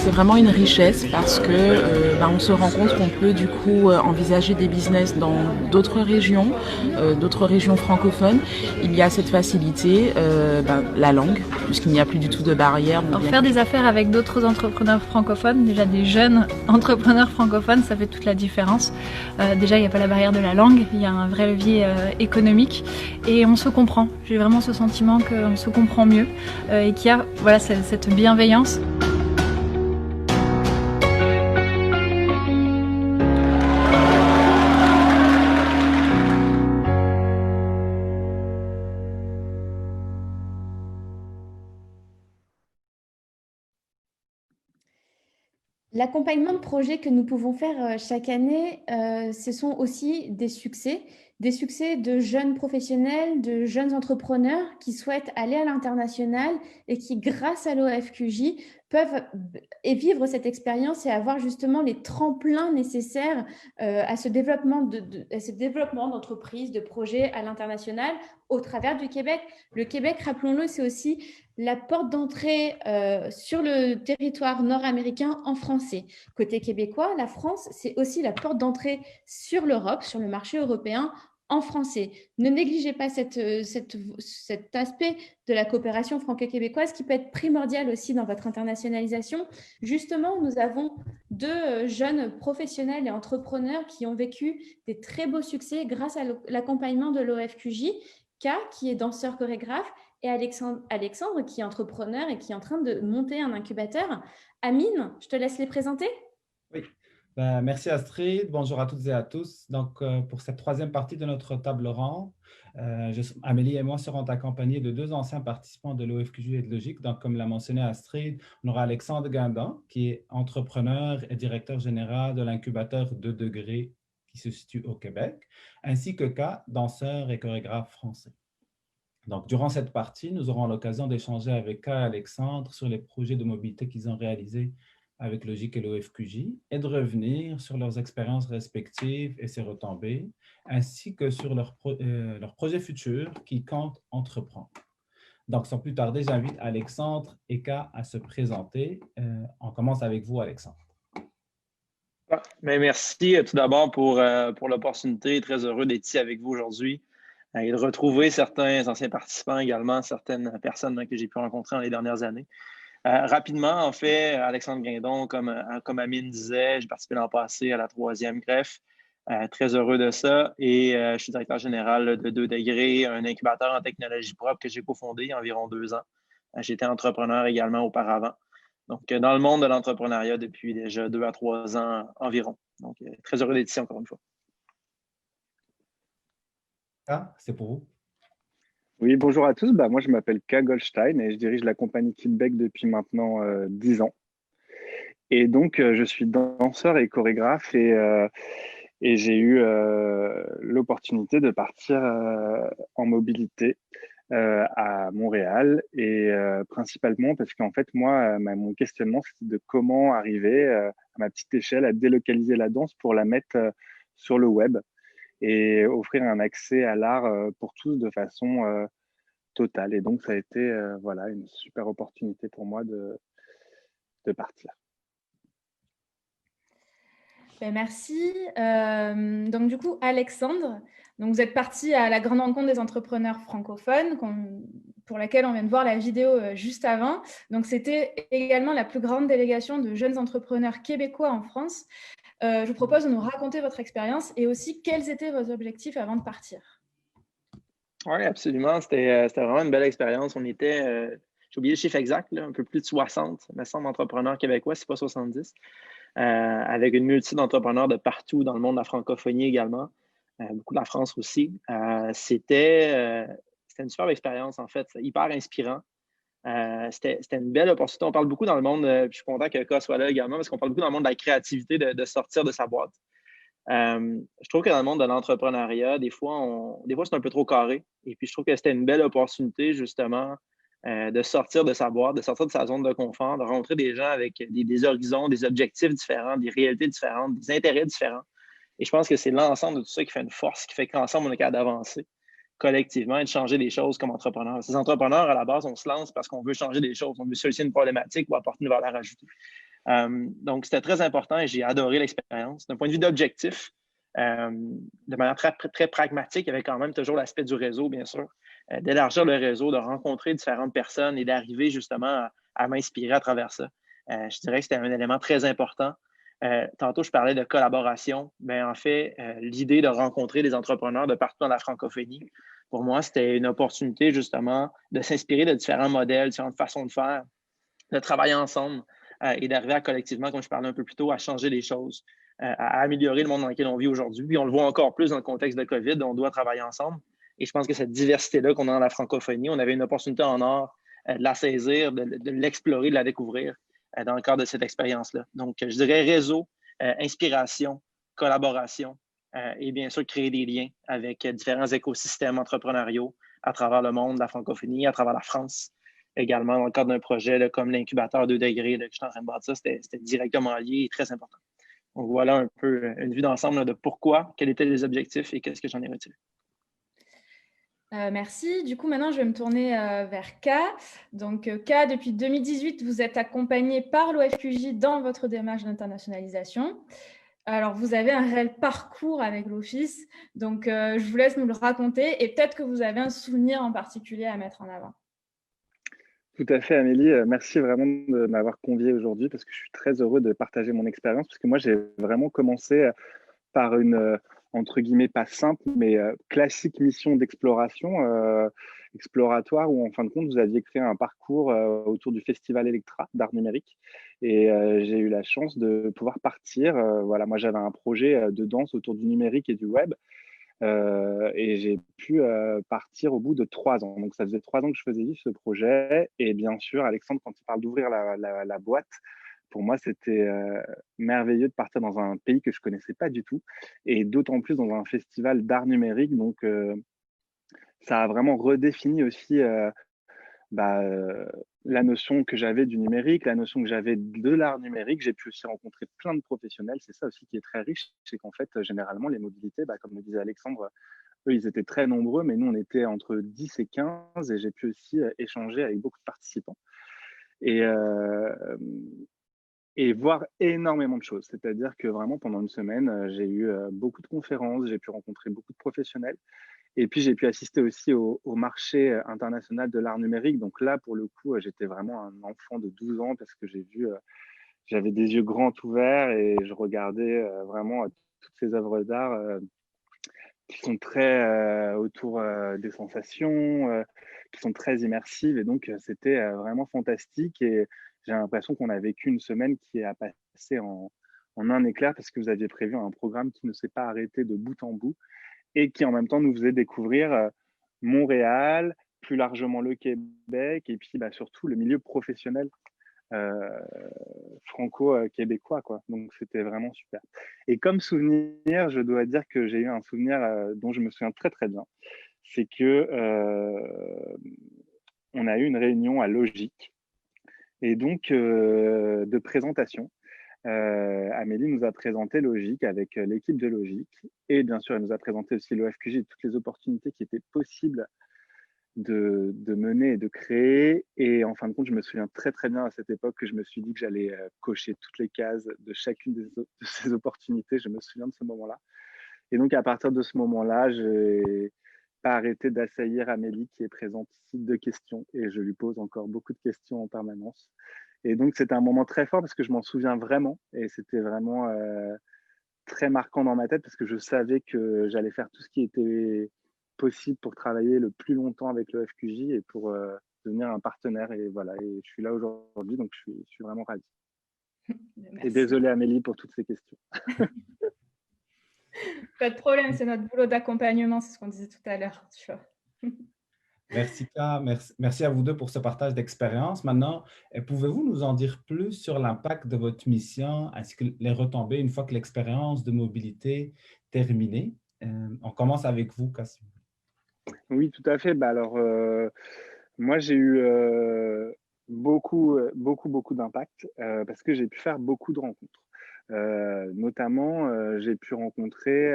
C'est vraiment une richesse parce que on se rend compte qu'on peut du coup envisager des business dans d'autres régions francophones. Il y a cette facilité, la langue, puisqu'il n'y a plus du tout de barrière. Alors, faire des affaires avec d'autres entrepreneurs francophones, déjà des jeunes entrepreneurs francophones, ça fait toute la différence. Déjà, il n'y a pas la barrière de la langue, il y a un vrai levier économique et on se comprend. J'ai vraiment ce sentiment qu'on se comprend mieux et qu'il y a cette bienveillance. L'accompagnement de projets que nous pouvons faire chaque année, ce sont aussi des succès de jeunes professionnels, de jeunes entrepreneurs qui souhaitent aller à l'international et qui, grâce à l'OFQJ, peuvent vivre cette expérience et avoir justement les tremplins nécessaires à ce développement d'entreprises, de projets à l'international au travers du Québec. Le Québec, rappelons-le, c'est aussi la porte d'entrée sur le territoire nord-américain en français. Côté québécois, la France, c'est aussi la porte d'entrée sur l'Europe, sur le marché européen en français. Ne négligez pas cet aspect de la coopération franco-québécoise qui peut être primordial aussi dans votre internationalisation. Justement, nous avons 2 jeunes professionnels et entrepreneurs qui ont vécu des très beaux succès grâce à l'accompagnement de l'OFQJ, K, qui est danseur chorégraphe, et Alexandre, qui est entrepreneur et qui est en train de monter un incubateur. Amine, je te laisse les présenter. Oui, merci Astrid. Bonjour à toutes et à tous. Donc, pour cette 3e partie de notre table ronde, Amélie et moi serons accompagnés de 2 anciens participants de l'OFQJ et de Logique. Donc, comme l'a mentionné Astrid, on aura Alexandre Guindan, qui est entrepreneur et directeur général de l'incubateur 2 degrés qui se situe au Québec, ainsi que K, danseur et chorégraphe français. Donc, durant cette partie, nous aurons l'occasion d'échanger avec K et Alexandre sur les projets de mobilité qu'ils ont réalisés avec Logique et l'OFQJ et de revenir sur leurs expériences respectives et ses retombées, ainsi que sur leurs projets futurs qu'ils comptent entreprendre. Donc, sans plus tarder, j'invite Alexandre et K à se présenter. On commence avec vous, Alexandre. Merci tout d'abord pour l'opportunité. Très heureux d'être ici avec vous aujourd'hui et de retrouver certains anciens participants également, certaines personnes que j'ai pu rencontrer dans les dernières années. Rapidement, en fait, Alexandre Guindon, comme Amine disait, j'ai participé l'an passé à la 3e greffe. Très heureux de ça. Et je suis directeur général de 2 degrés, un incubateur en technologie propre que j'ai cofondé il y a environ 2 ans. J'étais entrepreneur également auparavant. Donc, dans le monde de l'entrepreneuriat depuis déjà 2 à 3 ans environ. Donc, très heureux d'être ici encore une fois. Ah, c'est pour vous. Oui, bonjour à tous. Moi, je m'appelle K. Goldstein et je dirige la compagnie Kidbeck depuis maintenant 10 ans. Et donc, je suis danseur et chorégraphe et j'ai eu l'opportunité de partir en mobilité à Montréal et principalement parce qu'en fait, moi, mon questionnement, c'était de comment arriver à ma petite échelle à délocaliser la danse pour la mettre sur le web et offrir un accès à l'art pour tous de façon totale. Et donc, ça a été une super opportunité pour moi de partir. Merci. Donc, du coup, Alexandre, vous êtes parti à la grande rencontre des entrepreneurs francophones pour laquelle on vient de voir la vidéo juste avant. Donc, c'était également la plus grande délégation de jeunes entrepreneurs québécois en France. Je vous propose de nous raconter votre expérience et aussi quels étaient vos objectifs avant de partir. Oui, absolument. C'était vraiment une belle expérience. On était, j'ai oublié le chiffre exact, un peu plus de 60, me semble, entrepreneurs québécois, c'est pas 70, avec une multitude d'entrepreneurs de partout dans le monde de la francophonie également, beaucoup de la France aussi. C'était une superbe expérience, en fait, hyper inspirant. C'était une belle opportunité. On parle beaucoup dans le monde, je suis content que Ka soit là également, parce qu'on parle beaucoup dans le monde de la créativité, de sortir de sa boîte. Je trouve que dans le monde de l'entrepreneuriat, des fois, c'est un peu trop carré. Et puis, je trouve que c'était une belle opportunité, justement, de sortir de sa boîte, de sortir de sa zone de confort, de rencontrer des gens avec des horizons, des objectifs différents, des réalités différentes, des intérêts différents. Et je pense que c'est l'ensemble de tout ça qui fait une force, qui fait qu'ensemble, on est capable d'avancer collectivement et de changer des choses comme entrepreneurs. Ces entrepreneurs, à la base, on se lance parce qu'on veut changer des choses, on veut solutionner une problématique ou apporter une valeur ajoutée. Donc, c'était très important et j'ai adoré l'expérience. D'un point de vue d'objectif, de manière très, très pragmatique, il y avait quand même toujours l'aspect du réseau, bien sûr, d'élargir le réseau, de rencontrer différentes personnes et d'arriver justement à m'inspirer à travers ça. Je dirais que c'était un élément très important. Tantôt, je parlais de collaboration. Bien, en fait, l'idée de rencontrer des entrepreneurs de partout dans la francophonie, pour moi, c'était une opportunité justement de s'inspirer de différents modèles, différentes façons de faire, de travailler ensemble et d'arriver à collectivement, comme je parlais un peu plus tôt, à changer les choses, à améliorer le monde dans lequel on vit aujourd'hui. Puis on le voit encore plus dans le contexte de COVID, on doit travailler ensemble. Et je pense que cette diversité-là qu'on a dans la francophonie, on avait une opportunité en or de la saisir, de l'explorer, de la découvrir dans le cadre de cette expérience-là. Donc, je dirais réseau, inspiration, collaboration et bien sûr créer des liens avec différents écosystèmes entrepreneuriaux à travers le monde, la francophonie, à travers la France. Également, dans le cadre d'un projet là, comme l'incubateur 2 degrés là, que je suis en train de bâtir, c'était directement lié et très important. Donc, voilà un peu une vue d'ensemble là, de pourquoi, quels étaient les objectifs et qu'est-ce que j'en ai retiré. Merci. Du coup, maintenant, je vais me tourner vers Ka. Donc, Ka, depuis 2018, vous êtes accompagné par l'OFQJ dans votre démarche d'internationalisation. Alors, vous avez un réel parcours avec l'Office. Donc, je vous laisse nous le raconter et peut-être que vous avez un souvenir en particulier à mettre en avant. Tout à fait, Amélie. Merci vraiment de m'avoir convié aujourd'hui parce que je suis très heureux de partager mon expérience parce que moi, j'ai vraiment commencé par une, entre guillemets, pas simple, mais classique mission d'exploration exploratoire où, en fin de compte, vous aviez créé un parcours autour du Festival Electra d'art numérique. Et j'ai eu la chance de pouvoir partir. Voilà, moi, j'avais un projet de danse autour du numérique et du web. Et j'ai pu partir au bout de 3 ans. Donc, ça faisait 3 ans que je faisais vivre ce projet. Et bien sûr, Alexandre, quand il parle d'ouvrir la boîte, pour moi, c'était merveilleux de partir dans un pays que je ne connaissais pas du tout. Et d'autant plus dans un festival d'art numérique. Donc, ça a vraiment redéfini aussi la notion que j'avais du numérique, la notion que j'avais de l'art numérique. J'ai pu aussi rencontrer plein de professionnels. C'est ça aussi qui est très riche, c'est qu'en fait, généralement, les mobilités, comme le disait Alexandre, eux, ils étaient très nombreux, mais nous, on était entre 10 et 15 et j'ai pu aussi échanger avec beaucoup de participants et voir énormément de choses. C'est-à-dire que vraiment, pendant une semaine, j'ai eu beaucoup de conférences, j'ai pu rencontrer beaucoup de professionnels. Et puis, j'ai pu assister aussi au marché international de l'art numérique. Donc là, pour le coup, j'étais vraiment un enfant de 12 ans parce que j'avais des yeux grands ouverts et je regardais vraiment toutes ces œuvres d'art qui sont très autour des sensations, qui sont très immersives. Et donc, c'était vraiment fantastique. Et j'ai l'impression qu'on a vécu une semaine qui a passé en un éclair parce que vous aviez prévu un programme qui ne s'est pas arrêté de bout en bout et qui en même temps nous faisait découvrir Montréal, plus largement le Québec et puis surtout le milieu professionnel franco-québécois, quoi. Donc c'était vraiment super. Et comme souvenir, je dois dire que j'ai eu un souvenir dont je me souviens très très bien. C'est que on a eu une réunion à Logique et donc de présentation. Amélie nous a présenté Logique avec l'équipe de Logique et bien sûr elle nous a présenté aussi l'OFQJ et toutes les opportunités qui étaient possibles de mener et de créer. Et en fin de compte, je me souviens très très bien à cette époque que je me suis dit que j'allais cocher toutes les cases de chacune de ces opportunités. Je me souviens de ce moment-là. Et donc à partir de ce moment-là, je n'ai pas arrêté d'assaillir Amélie qui est présente ici de questions et je lui pose encore beaucoup de questions en permanence. Et donc, c'était un moment très fort parce que je m'en souviens vraiment et c'était vraiment très marquant dans ma tête parce que je savais que j'allais faire tout ce qui était possible pour travailler le plus longtemps avec le FQJ et pour devenir un partenaire. Et voilà, et je suis là aujourd'hui, donc je suis vraiment ravi. Merci. Et désolé Amélie pour toutes ces questions. Pas de problème, c'est notre boulot d'accompagnement, c'est ce qu'on disait tout à l'heure. Merci, Ka. Merci à vous deux pour ce partage d'expérience. Maintenant, pouvez-vous nous en dire plus sur l'impact de votre mission ainsi que les retombées une fois que l'expérience de mobilité terminée? On commence avec vous, Ka. Oui, tout à fait. Bah, alors, moi, j'ai eu beaucoup d'impact parce que j'ai pu faire beaucoup de rencontres. Notamment, j'ai pu rencontrer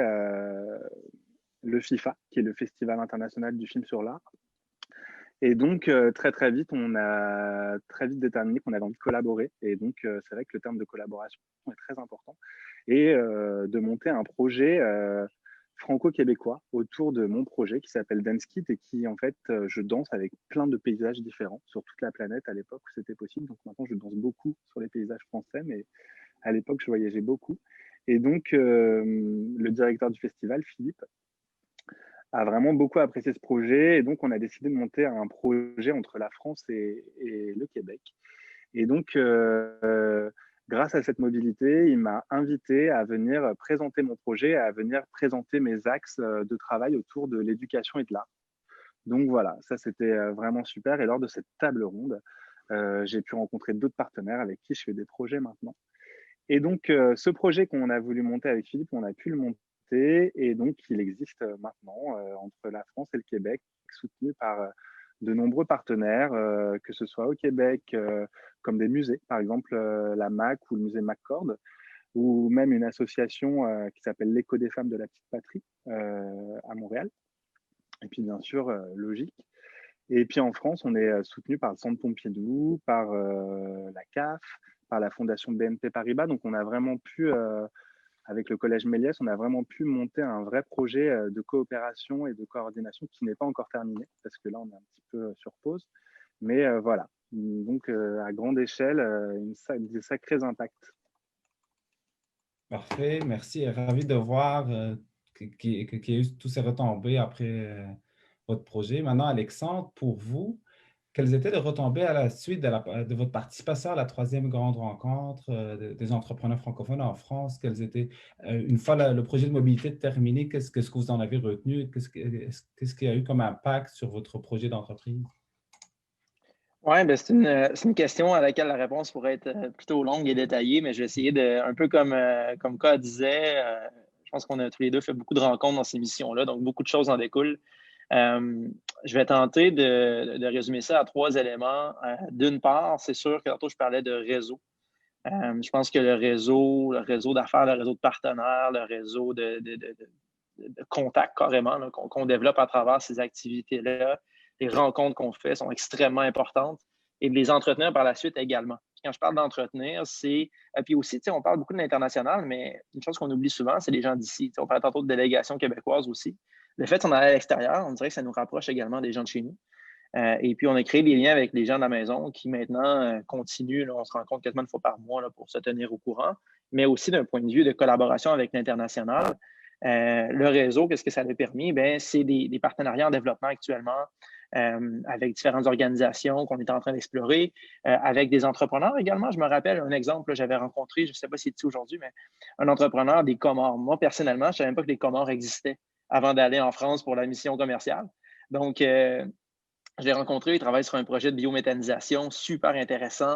le FIFA, qui est le Festival international du film sur l'art. Et donc, très vite, on a très vite déterminé qu'on avait envie de collaborer. Et donc, c'est vrai que le terme de collaboration est très important. Et de monter un projet franco-québécois autour de mon projet qui s'appelle Dance Kit et qui, en fait, je danse avec plein de paysages différents sur toute la planète à l'époque où c'était possible. Donc maintenant, je danse beaucoup sur les paysages français, mais à l'époque, je voyageais beaucoup. Et donc, le directeur du festival, Philippe, a vraiment beaucoup apprécié ce projet. Et donc, on a décidé de monter un projet entre la France et le Québec. Et donc, grâce à cette mobilité, il m'a invité à venir présenter mon projet, à venir présenter mes axes de travail autour de l'éducation et de l'art. Donc voilà, ça c'était vraiment super. Et lors de cette table ronde, j'ai pu rencontrer d'autres partenaires avec qui je fais des projets maintenant. Et donc, ce projet qu'on a voulu monter avec Philippe, on a pu le monter. Et donc, il existe maintenant entre la France et le Québec, soutenu par de nombreux partenaires, que ce soit au Québec, comme des musées, par exemple la MAC ou le musée McCord, ou même une association qui s'appelle l'Écho des femmes de la petite patrie à Montréal. Et puis, bien sûr, Logique. Et puis, en France, on est soutenu par le Centre Pompidou, par la CAF, par la Fondation BNP Paribas. Donc, on a vraiment pu, avec le Collège Méliès, on a vraiment pu monter un vrai projet de coopération et de coordination qui n'est pas encore terminé, parce que là, on est un petit peu sur pause. Mais voilà, donc à grande échelle, des sacrés impacts. Parfait, merci. Ravi de voir qu'il y a eu tous ces retombées après votre projet. Maintenant, Alexandre, pour vous, quelles étaient les retombées à la suite de votre participation à la troisième grande rencontre des entrepreneurs francophones en France? Quelles étaient, une fois le projet de mobilité terminé, qu'est-ce que vous en avez retenu? Qu'est-ce qu'il y a eu comme impact sur votre projet d'entreprise? Oui, ben c'est une question à laquelle la réponse pourrait être plutôt longue et détaillée, mais je vais essayer de, un peu comme Ka disait, je pense qu'on a tous les deux fait beaucoup de rencontres dans ces missions-là, donc beaucoup de choses en découlent. Je vais tenter de résumer ça à 3 éléments. D'une part, c'est sûr que tantôt je parlais de réseau. Je pense que le réseau d'affaires, le réseau de partenaires, le réseau de contacts carrément qu'on développe à travers ces activités-là, les rencontres qu'on fait sont extrêmement importantes et de les entretenir par la suite également. Quand je parle d'entretenir, c'est... Puis aussi, on parle beaucoup de l'international, mais une chose qu'on oublie souvent, c'est les gens d'ici. On parle tantôt de délégation québécoise aussi. Le fait qu'on est à l'extérieur, on dirait que ça nous rapproche également des gens de chez nous. Et puis, on a créé des liens avec les gens de la maison qui maintenant continuent. Là, on se rencontre quasiment une fois par mois là, pour se tenir au courant, mais aussi d'un point de vue de collaboration avec l'international. Le réseau, qu'est-ce que ça a permis? C'est des partenariats en développement actuellement avec différentes organisations qu'on est en train d'explorer, avec des entrepreneurs également. Je me rappelle un exemple, j'avais rencontré, je ne sais pas si c'est aujourd'hui, mais un entrepreneur des Comores. Moi, personnellement, je ne savais même pas que les Comores existaient avant d'aller en France pour la mission commerciale. Donc, je l'ai rencontré, il travaille sur un projet de biométhanisation super intéressant.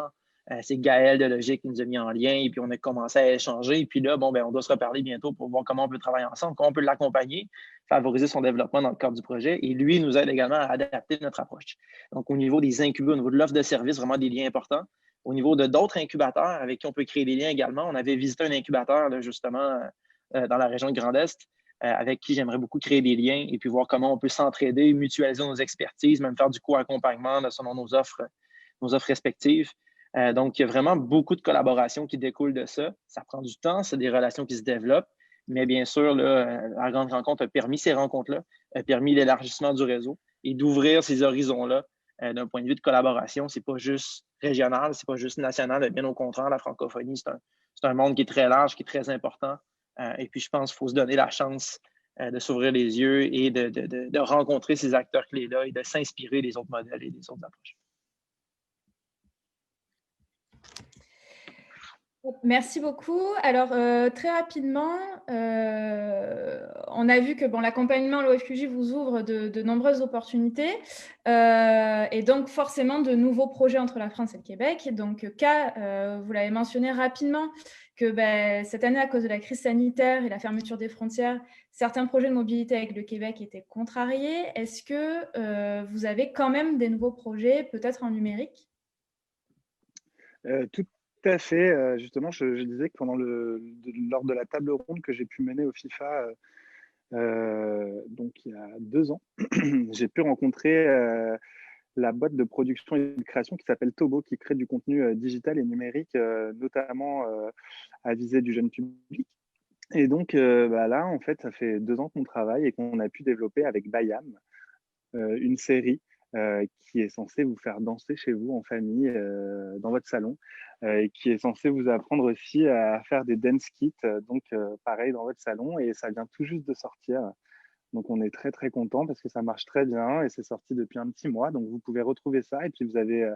C'est Gaël de Logique qui nous a mis en lien et puis on a commencé à échanger. Et puis là, on doit se reparler bientôt pour voir comment on peut travailler ensemble, comment on peut l'accompagner, favoriser son développement dans le cadre du projet. Et lui, il nous aide également à adapter notre approche. Donc, au niveau des incubateurs, au niveau de l'offre de services, vraiment des liens importants. Au niveau de d'autres incubateurs avec qui on peut créer des liens également, on avait visité un incubateur là, justement dans la région de Grand Est avec qui j'aimerais beaucoup créer des liens et puis voir comment on peut s'entraider, mutualiser nos expertises, même faire du co-accompagnement selon nos offres respectives. Donc, il y a vraiment beaucoup de collaborations qui découlent de ça. Ça prend du temps, c'est des relations qui se développent. Mais bien sûr, là, la grande rencontre a permis ces rencontres-là, a permis l'élargissement du réseau et d'ouvrir ces horizons-là d'un point de vue de collaboration. Ce n'est pas juste régional, ce n'est pas juste national. Bien au contraire, la francophonie, c'est un monde qui est très large, qui est très important. Et puis, je pense qu'il faut se donner la chance de s'ouvrir les yeux et de rencontrer ces acteurs clés-là et de s'inspirer des autres modèles et des autres approches. Merci beaucoup. Alors, très rapidement, on on a vu que l'accompagnement à l'OFQJ vous ouvre de nombreuses opportunités et donc forcément de nouveaux projets entre la France et le Québec. Donc, vous l'avez mentionné rapidement, que cette année, à cause de la crise sanitaire et la fermeture des frontières, certains projets de mobilité avec le Québec étaient contrariés. Est-ce que vous avez quand même des nouveaux projets, peut-être en numérique? Tout à fait. Justement, je disais que lors de la table ronde que j'ai pu mener au FIFA, donc il y a 2 ans, j'ai pu rencontrer la boîte de production et de création qui s'appelle Tobo, qui crée du contenu digital et numérique, notamment à visée du jeune public. Et donc là, en fait, ça fait 2 ans qu'on travaille et qu'on a pu développer avec Bayam une série qui est censée vous faire danser chez vous en famille, dans votre salon, et qui est censée vous apprendre aussi à faire des dance kits, pareil dans votre salon, et ça vient tout juste de sortir. Donc, on est très, très content parce que ça marche très bien et c'est sorti depuis un petit mois. Donc, vous pouvez retrouver ça et puis vous avez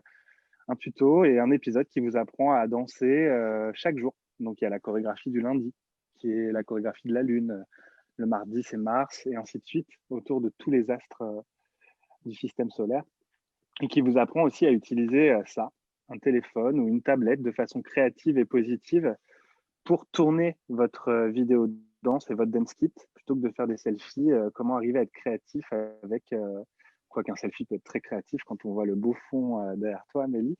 un tuto et un épisode qui vous apprend à danser chaque jour. Donc, il y a la chorégraphie du lundi, qui est la chorégraphie de la Lune. Le mardi, c'est Mars et ainsi de suite, autour de tous les astres du système solaire. Et qui vous apprend aussi à utiliser un téléphone ou une tablette de façon créative et positive pour tourner votre vidéo danse et votre dance kit, plutôt que de faire des selfies, comment arriver à être créatif avec, quoi qu'un selfie peut être très créatif quand on voit le beau fond derrière toi, Amélie,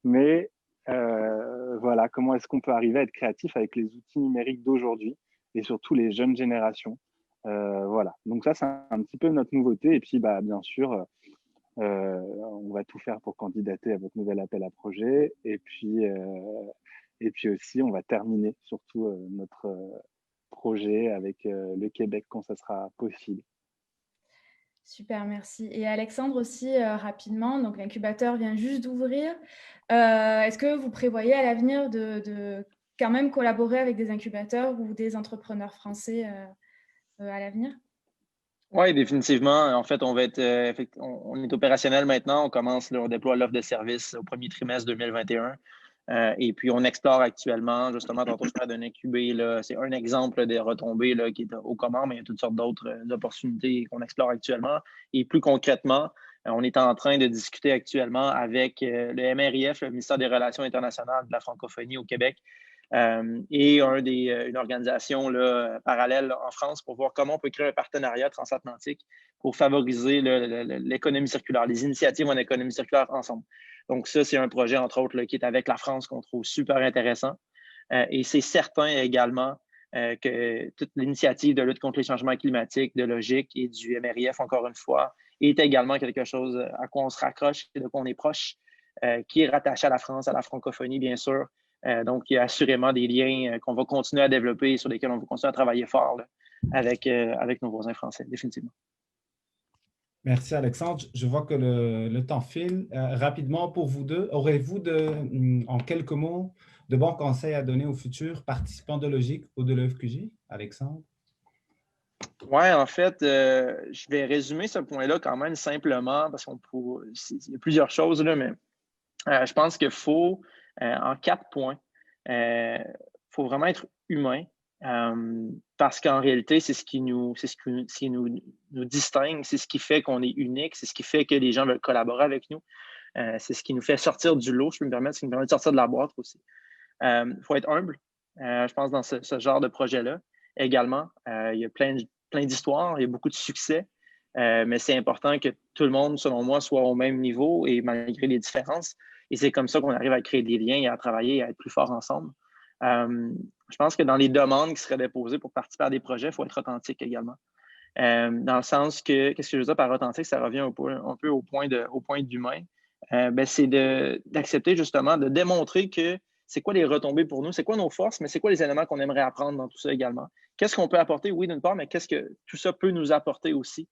mais voilà, comment est-ce qu'on peut arriver à être créatif avec les outils numériques d'aujourd'hui et surtout les jeunes générations. Voilà, donc ça, c'est un petit peu notre nouveauté, et puis bien sûr, on va tout faire pour candidater à votre nouvel appel à projet, et puis aussi, on va terminer surtout notre projet avec le Québec quand ça sera possible. Super, merci. Et Alexandre aussi, rapidement, donc l'incubateur vient juste d'ouvrir. Est-ce que vous prévoyez à l'avenir de quand même collaborer avec des incubateurs ou des entrepreneurs français à l'avenir? Oui, définitivement. En fait, on est opérationnel maintenant. On déploie l'offre de service au premier trimestre 2021. Et puis, on explore actuellement, justement, tantôt je parlais d'un incubé, c'est un exemple des retombées là, qui est au commun, mais il y a toutes sortes d'autres opportunités qu'on explore actuellement. Et plus concrètement, on est en train de discuter actuellement avec le MRIF, le ministère des Relations internationales de la francophonie au Québec, et une organisation parallèle en France pour voir comment on peut créer un partenariat transatlantique pour favoriser l'économie circulaire, les initiatives en économie circulaire ensemble. Donc ça, c'est un projet, entre autres, qui est avec la France qu'on trouve super intéressant. Et c'est certain également que toute l'initiative de lutte contre les changements climatiques, de Logique et du MRIF, encore une fois, est également quelque chose à quoi on se raccroche et de quoi on est proche, qui est rattaché à la France, à la francophonie, bien sûr. Donc, il y a assurément des liens qu'on va continuer à développer et sur lesquels on va continuer à travailler fort là, avec nos voisins français, définitivement. Merci Alexandre. Je vois que le temps file. Rapidement, pour vous deux, aurez-vous en quelques mots de bons conseils à donner aux futurs participants de Logique ou de l'OFQJ, Alexandre? Oui, en fait, je vais résumer ce point-là quand même simplement parce qu'il y a plusieurs choses, là, mais je pense qu'il faut, en 4 points, il faut vraiment être humain. Parce qu'en réalité, c'est ce qui nous distingue, c'est ce qui fait qu'on est unique, c'est ce qui fait que les gens veulent collaborer avec nous. C'est ce qui nous fait sortir du lot, je peux me permettre, ce qui nous permet de sortir de la boîte aussi. Il faut être humble, je pense, dans ce genre de projet-là. Également, il y a plein d'histoires, il y a beaucoup de succès, mais c'est important que tout le monde, selon moi, soit au même niveau et malgré les différences. Et c'est comme ça qu'on arrive à créer des liens et à travailler et à être plus forts ensemble. Je pense que dans les demandes qui seraient déposées pour participer à des projets, il faut être authentique également. Dans le sens que, qu'est-ce que je veux dire par authentique, ça revient un peu au point d'humain. C'est d'accepter justement, de démontrer que c'est quoi les retombées pour nous, c'est quoi nos forces, mais c'est quoi les éléments qu'on aimerait apprendre dans tout ça également. Qu'est-ce qu'on peut apporter, oui, d'une part, mais qu'est-ce que tout ça peut nous apporter aussi.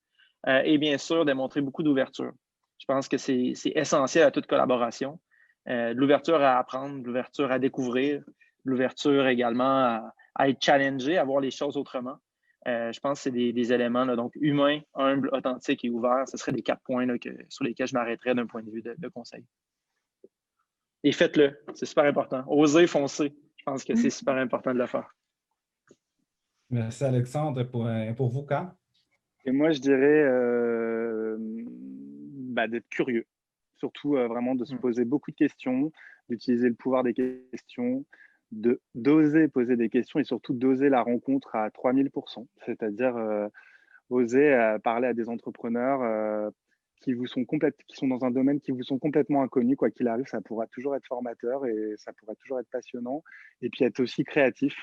Et bien sûr, démontrer beaucoup d'ouverture. Je pense que c'est essentiel à toute collaboration. De l'ouverture à apprendre, de l'ouverture à découvrir, de l'ouverture également à être challengé, à voir les choses autrement. Je pense que c'est des éléments là, donc humains, humbles, authentiques et ouverts. Ce seraient les 4 points là, sur lesquels je m'arrêterais d'un point de vue de conseil. Et faites-le, c'est super important. Osez foncer. Je pense que c'est super important de le faire. Merci Alexandre. Et pour vous, Ka? Et moi, je dirais d'être curieux. Surtout vraiment de se poser beaucoup de questions, d'utiliser le pouvoir des questions, d'oser poser des questions et surtout d'oser la rencontre à 3000%. C'est-à-dire oser parler à des entrepreneurs qui sont dans un domaine qui vous sont complètement inconnus. Quoi qu'il arrive, ça pourra toujours être formateur et ça pourra toujours être passionnant. Et puis être aussi créatif.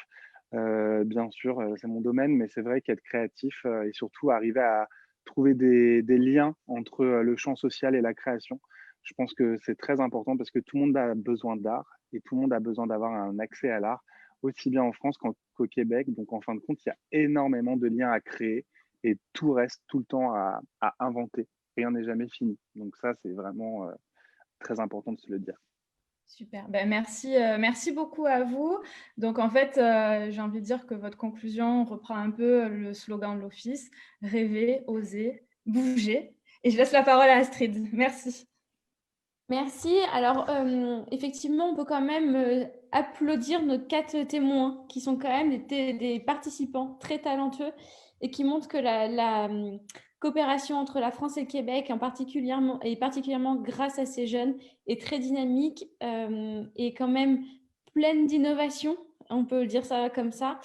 Bien sûr, c'est mon domaine, mais c'est vrai qu'être créatif et surtout arriver à trouver des liens entre le champ social et la création. Je pense que c'est très important parce que tout le monde a besoin d'art et tout le monde a besoin d'avoir un accès à l'art, aussi bien en France qu'au Québec. Donc, en fin de compte, il y a énormément de liens à créer et tout reste tout le temps à inventer. Rien n'est jamais fini. Donc ça, c'est vraiment très important de se le dire. Super, merci beaucoup à vous. Donc en fait, j'ai envie de dire que votre conclusion reprend un peu le slogan de l'Office, rêver, oser, bouger. Et je laisse la parole à Astrid. Merci. Merci. Alors, effectivement, on peut quand même applaudir nos 4 témoins qui sont quand même des participants très talentueux et qui montrent que la coopération entre la France et le Québec, particulièrement grâce à ces jeunes, est très dynamique et quand même pleine d'innovation, on peut dire ça comme ça.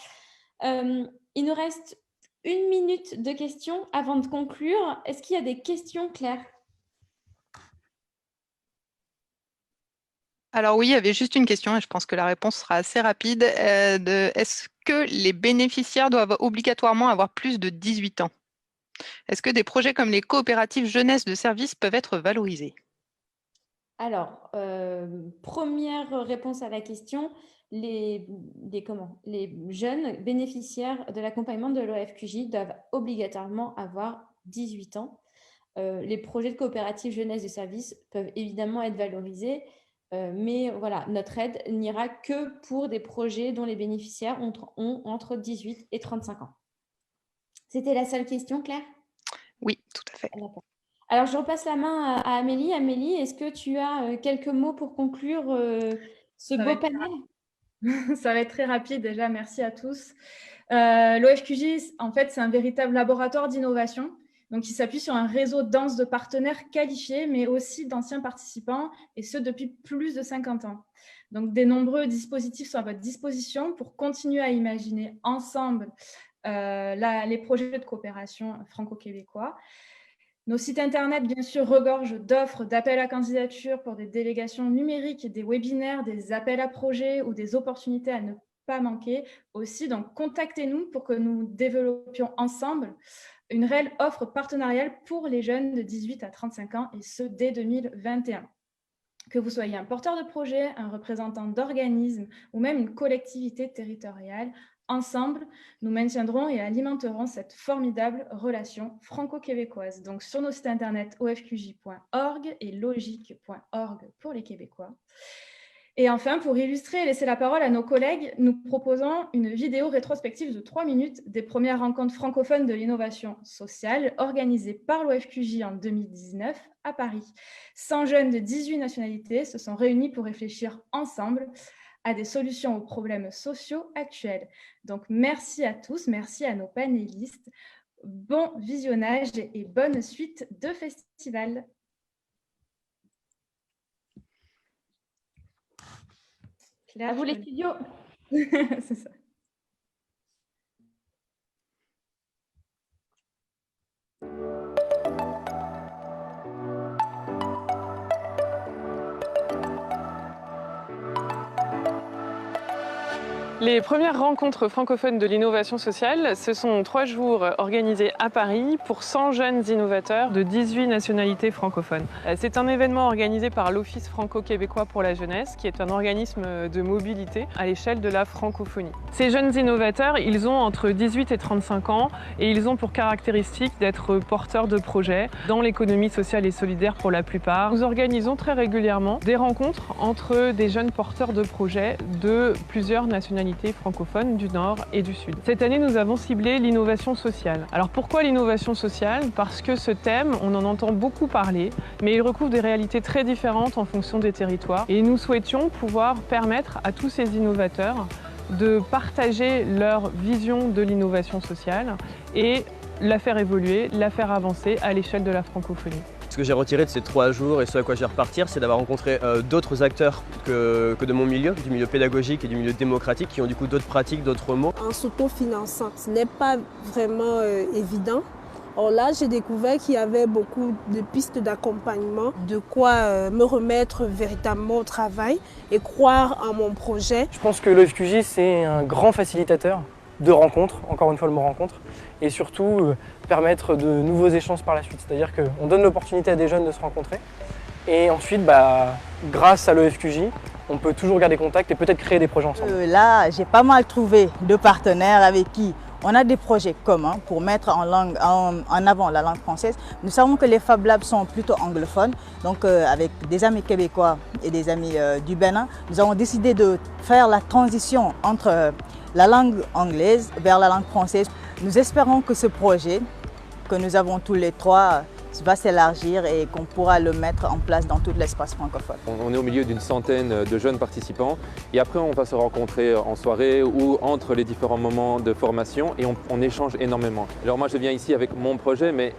Il nous reste 1 minute de questions avant de conclure. Est-ce qu'il y a des questions, Claire ? Alors oui, il y avait juste une question et je pense que la réponse sera assez rapide. Est-ce que les bénéficiaires doivent obligatoirement avoir plus de 18 ans? Est-ce que des projets comme les coopératives jeunesse de services peuvent être valorisés? Alors, première réponse à la question, les jeunes bénéficiaires de l'accompagnement de l'OFQJ doivent obligatoirement avoir 18 ans. Les projets de coopératives jeunesse de services peuvent évidemment être valorisés, mais voilà, notre aide n'ira que pour des projets dont les bénéficiaires ont entre 18 et 35 ans. C'était la seule question, Claire? Oui, tout à fait. Alors, je repasse la main à Amélie. Amélie, est-ce que tu as quelques mots pour conclure ce beau panel? Ça va être très rapide déjà, merci à tous. L'OFQJ, en fait, c'est un véritable laboratoire d'innovation. Donc, il s'appuie sur un réseau dense de partenaires qualifiés, mais aussi d'anciens participants, et ce, depuis plus de 50 ans. Donc, des nombreux dispositifs sont à votre disposition pour continuer à imaginer ensemble les projets de coopération franco-québécois. Nos sites internet, bien sûr, regorgent d'offres, d'appels à candidature pour des délégations numériques, des webinaires, des appels à projets ou des opportunités à ne pas manquer aussi. Donc, contactez-nous pour que nous développions ensemble une réelle offre partenariale pour les jeunes de 18 à 35 ans, et ce, dès 2021. Que vous soyez un porteur de projet, un représentant d'organisme ou même une collectivité territoriale, ensemble, nous maintiendrons et alimenterons cette formidable relation franco-québécoise. Donc, sur nos sites internet ofqj.org et logique.org pour les Québécois. Et enfin, pour illustrer et laisser la parole à nos collègues, nous proposons une vidéo rétrospective de 3 minutes des premières rencontres francophones de l'innovation sociale organisées par l'OFQJ en 2019 à Paris. 100 jeunes de 18 nationalités se sont réunis pour réfléchir ensemble à des solutions aux problèmes sociaux actuels. Donc, merci à tous, merci à nos panélistes. Bon visionnage et bonne suite de festival. À vous les studios. C'est ça. Les premières rencontres francophones de l'innovation sociale, ce sont 3 jours organisés à Paris pour 100 jeunes innovateurs de 18 nationalités francophones. C'est un événement organisé par l'Office franco-québécois pour la jeunesse, qui est un organisme de mobilité à l'échelle de la francophonie. Ces jeunes innovateurs, ils ont entre 18 et 35 ans et ils ont pour caractéristique d'être porteurs de projets dans l'économie sociale et solidaire pour la plupart. Nous organisons très régulièrement des rencontres entre des jeunes porteurs de projets de plusieurs nationalités francophones du Nord et du Sud. Cette année, nous avons ciblé l'innovation sociale. Alors pourquoi l'innovation sociale? Parce que ce thème, on en entend beaucoup parler, mais il recouvre des réalités très différentes en fonction des territoires. Et nous souhaitions pouvoir permettre à tous ces innovateurs de partager leur vision de l'innovation sociale et la faire évoluer, la faire avancer à l'échelle de la francophonie. Ce que j'ai retiré de ces 3 jours et ce à quoi je vais repartir, c'est d'avoir rencontré d'autres acteurs que de mon milieu, du milieu pédagogique et du milieu démocratique, qui ont du coup d'autres pratiques, d'autres mots. En s'autofinançant, ce n'est pas vraiment évident. Or là, j'ai découvert qu'il y avait beaucoup de pistes d'accompagnement, de quoi me remettre véritablement au travail et croire en mon projet. Je pense que l'OFQJ, c'est un grand facilitateur de rencontres, encore une fois le mot rencontre, et surtout permettre de nouveaux échanges par la suite. C'est-à-dire qu'on donne l'opportunité à des jeunes de se rencontrer et ensuite, grâce à l'OFQJ, on peut toujours garder contact et peut-être créer des projets ensemble. Là, j'ai pas mal trouvé de partenaires avec qui on a des projets communs pour mettre en avant la langue française. Nous savons que les Fab Labs sont plutôt anglophones, donc avec des amis québécois et des amis du Bénin, nous avons décidé de faire la transition entre la langue anglaise vers la langue française. Nous espérons que ce projet, que nous avons tous les 3, va s'élargir et qu'on pourra le mettre en place dans tout l'espace francophone. On est au milieu d'une centaine de jeunes participants et après on va se rencontrer en soirée ou entre les différents moments de formation et on échange énormément. Alors moi je viens ici avec mon projet, mais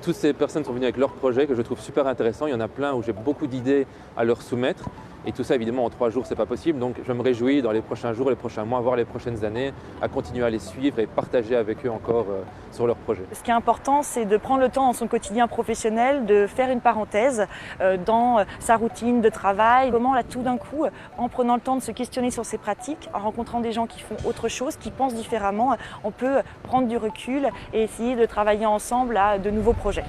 toutes ces personnes sont venues avec leur projet que je trouve super intéressant. Il y en a plein où j'ai beaucoup d'idées à leur soumettre. Et tout ça, évidemment, en 3 jours, ce n'est pas possible. Donc, je me réjouis dans les prochains jours, les prochains mois, voire les prochaines années, à continuer à les suivre et partager avec eux encore sur leurs projets. Ce qui est important, c'est de prendre le temps dans son quotidien professionnel, de faire une parenthèse dans sa routine de travail. Comment, là, tout d'un coup, en prenant le temps de se questionner sur ses pratiques, en rencontrant des gens qui font autre chose, qui pensent différemment, on peut prendre du recul et essayer de travailler ensemble à de nouveaux projets.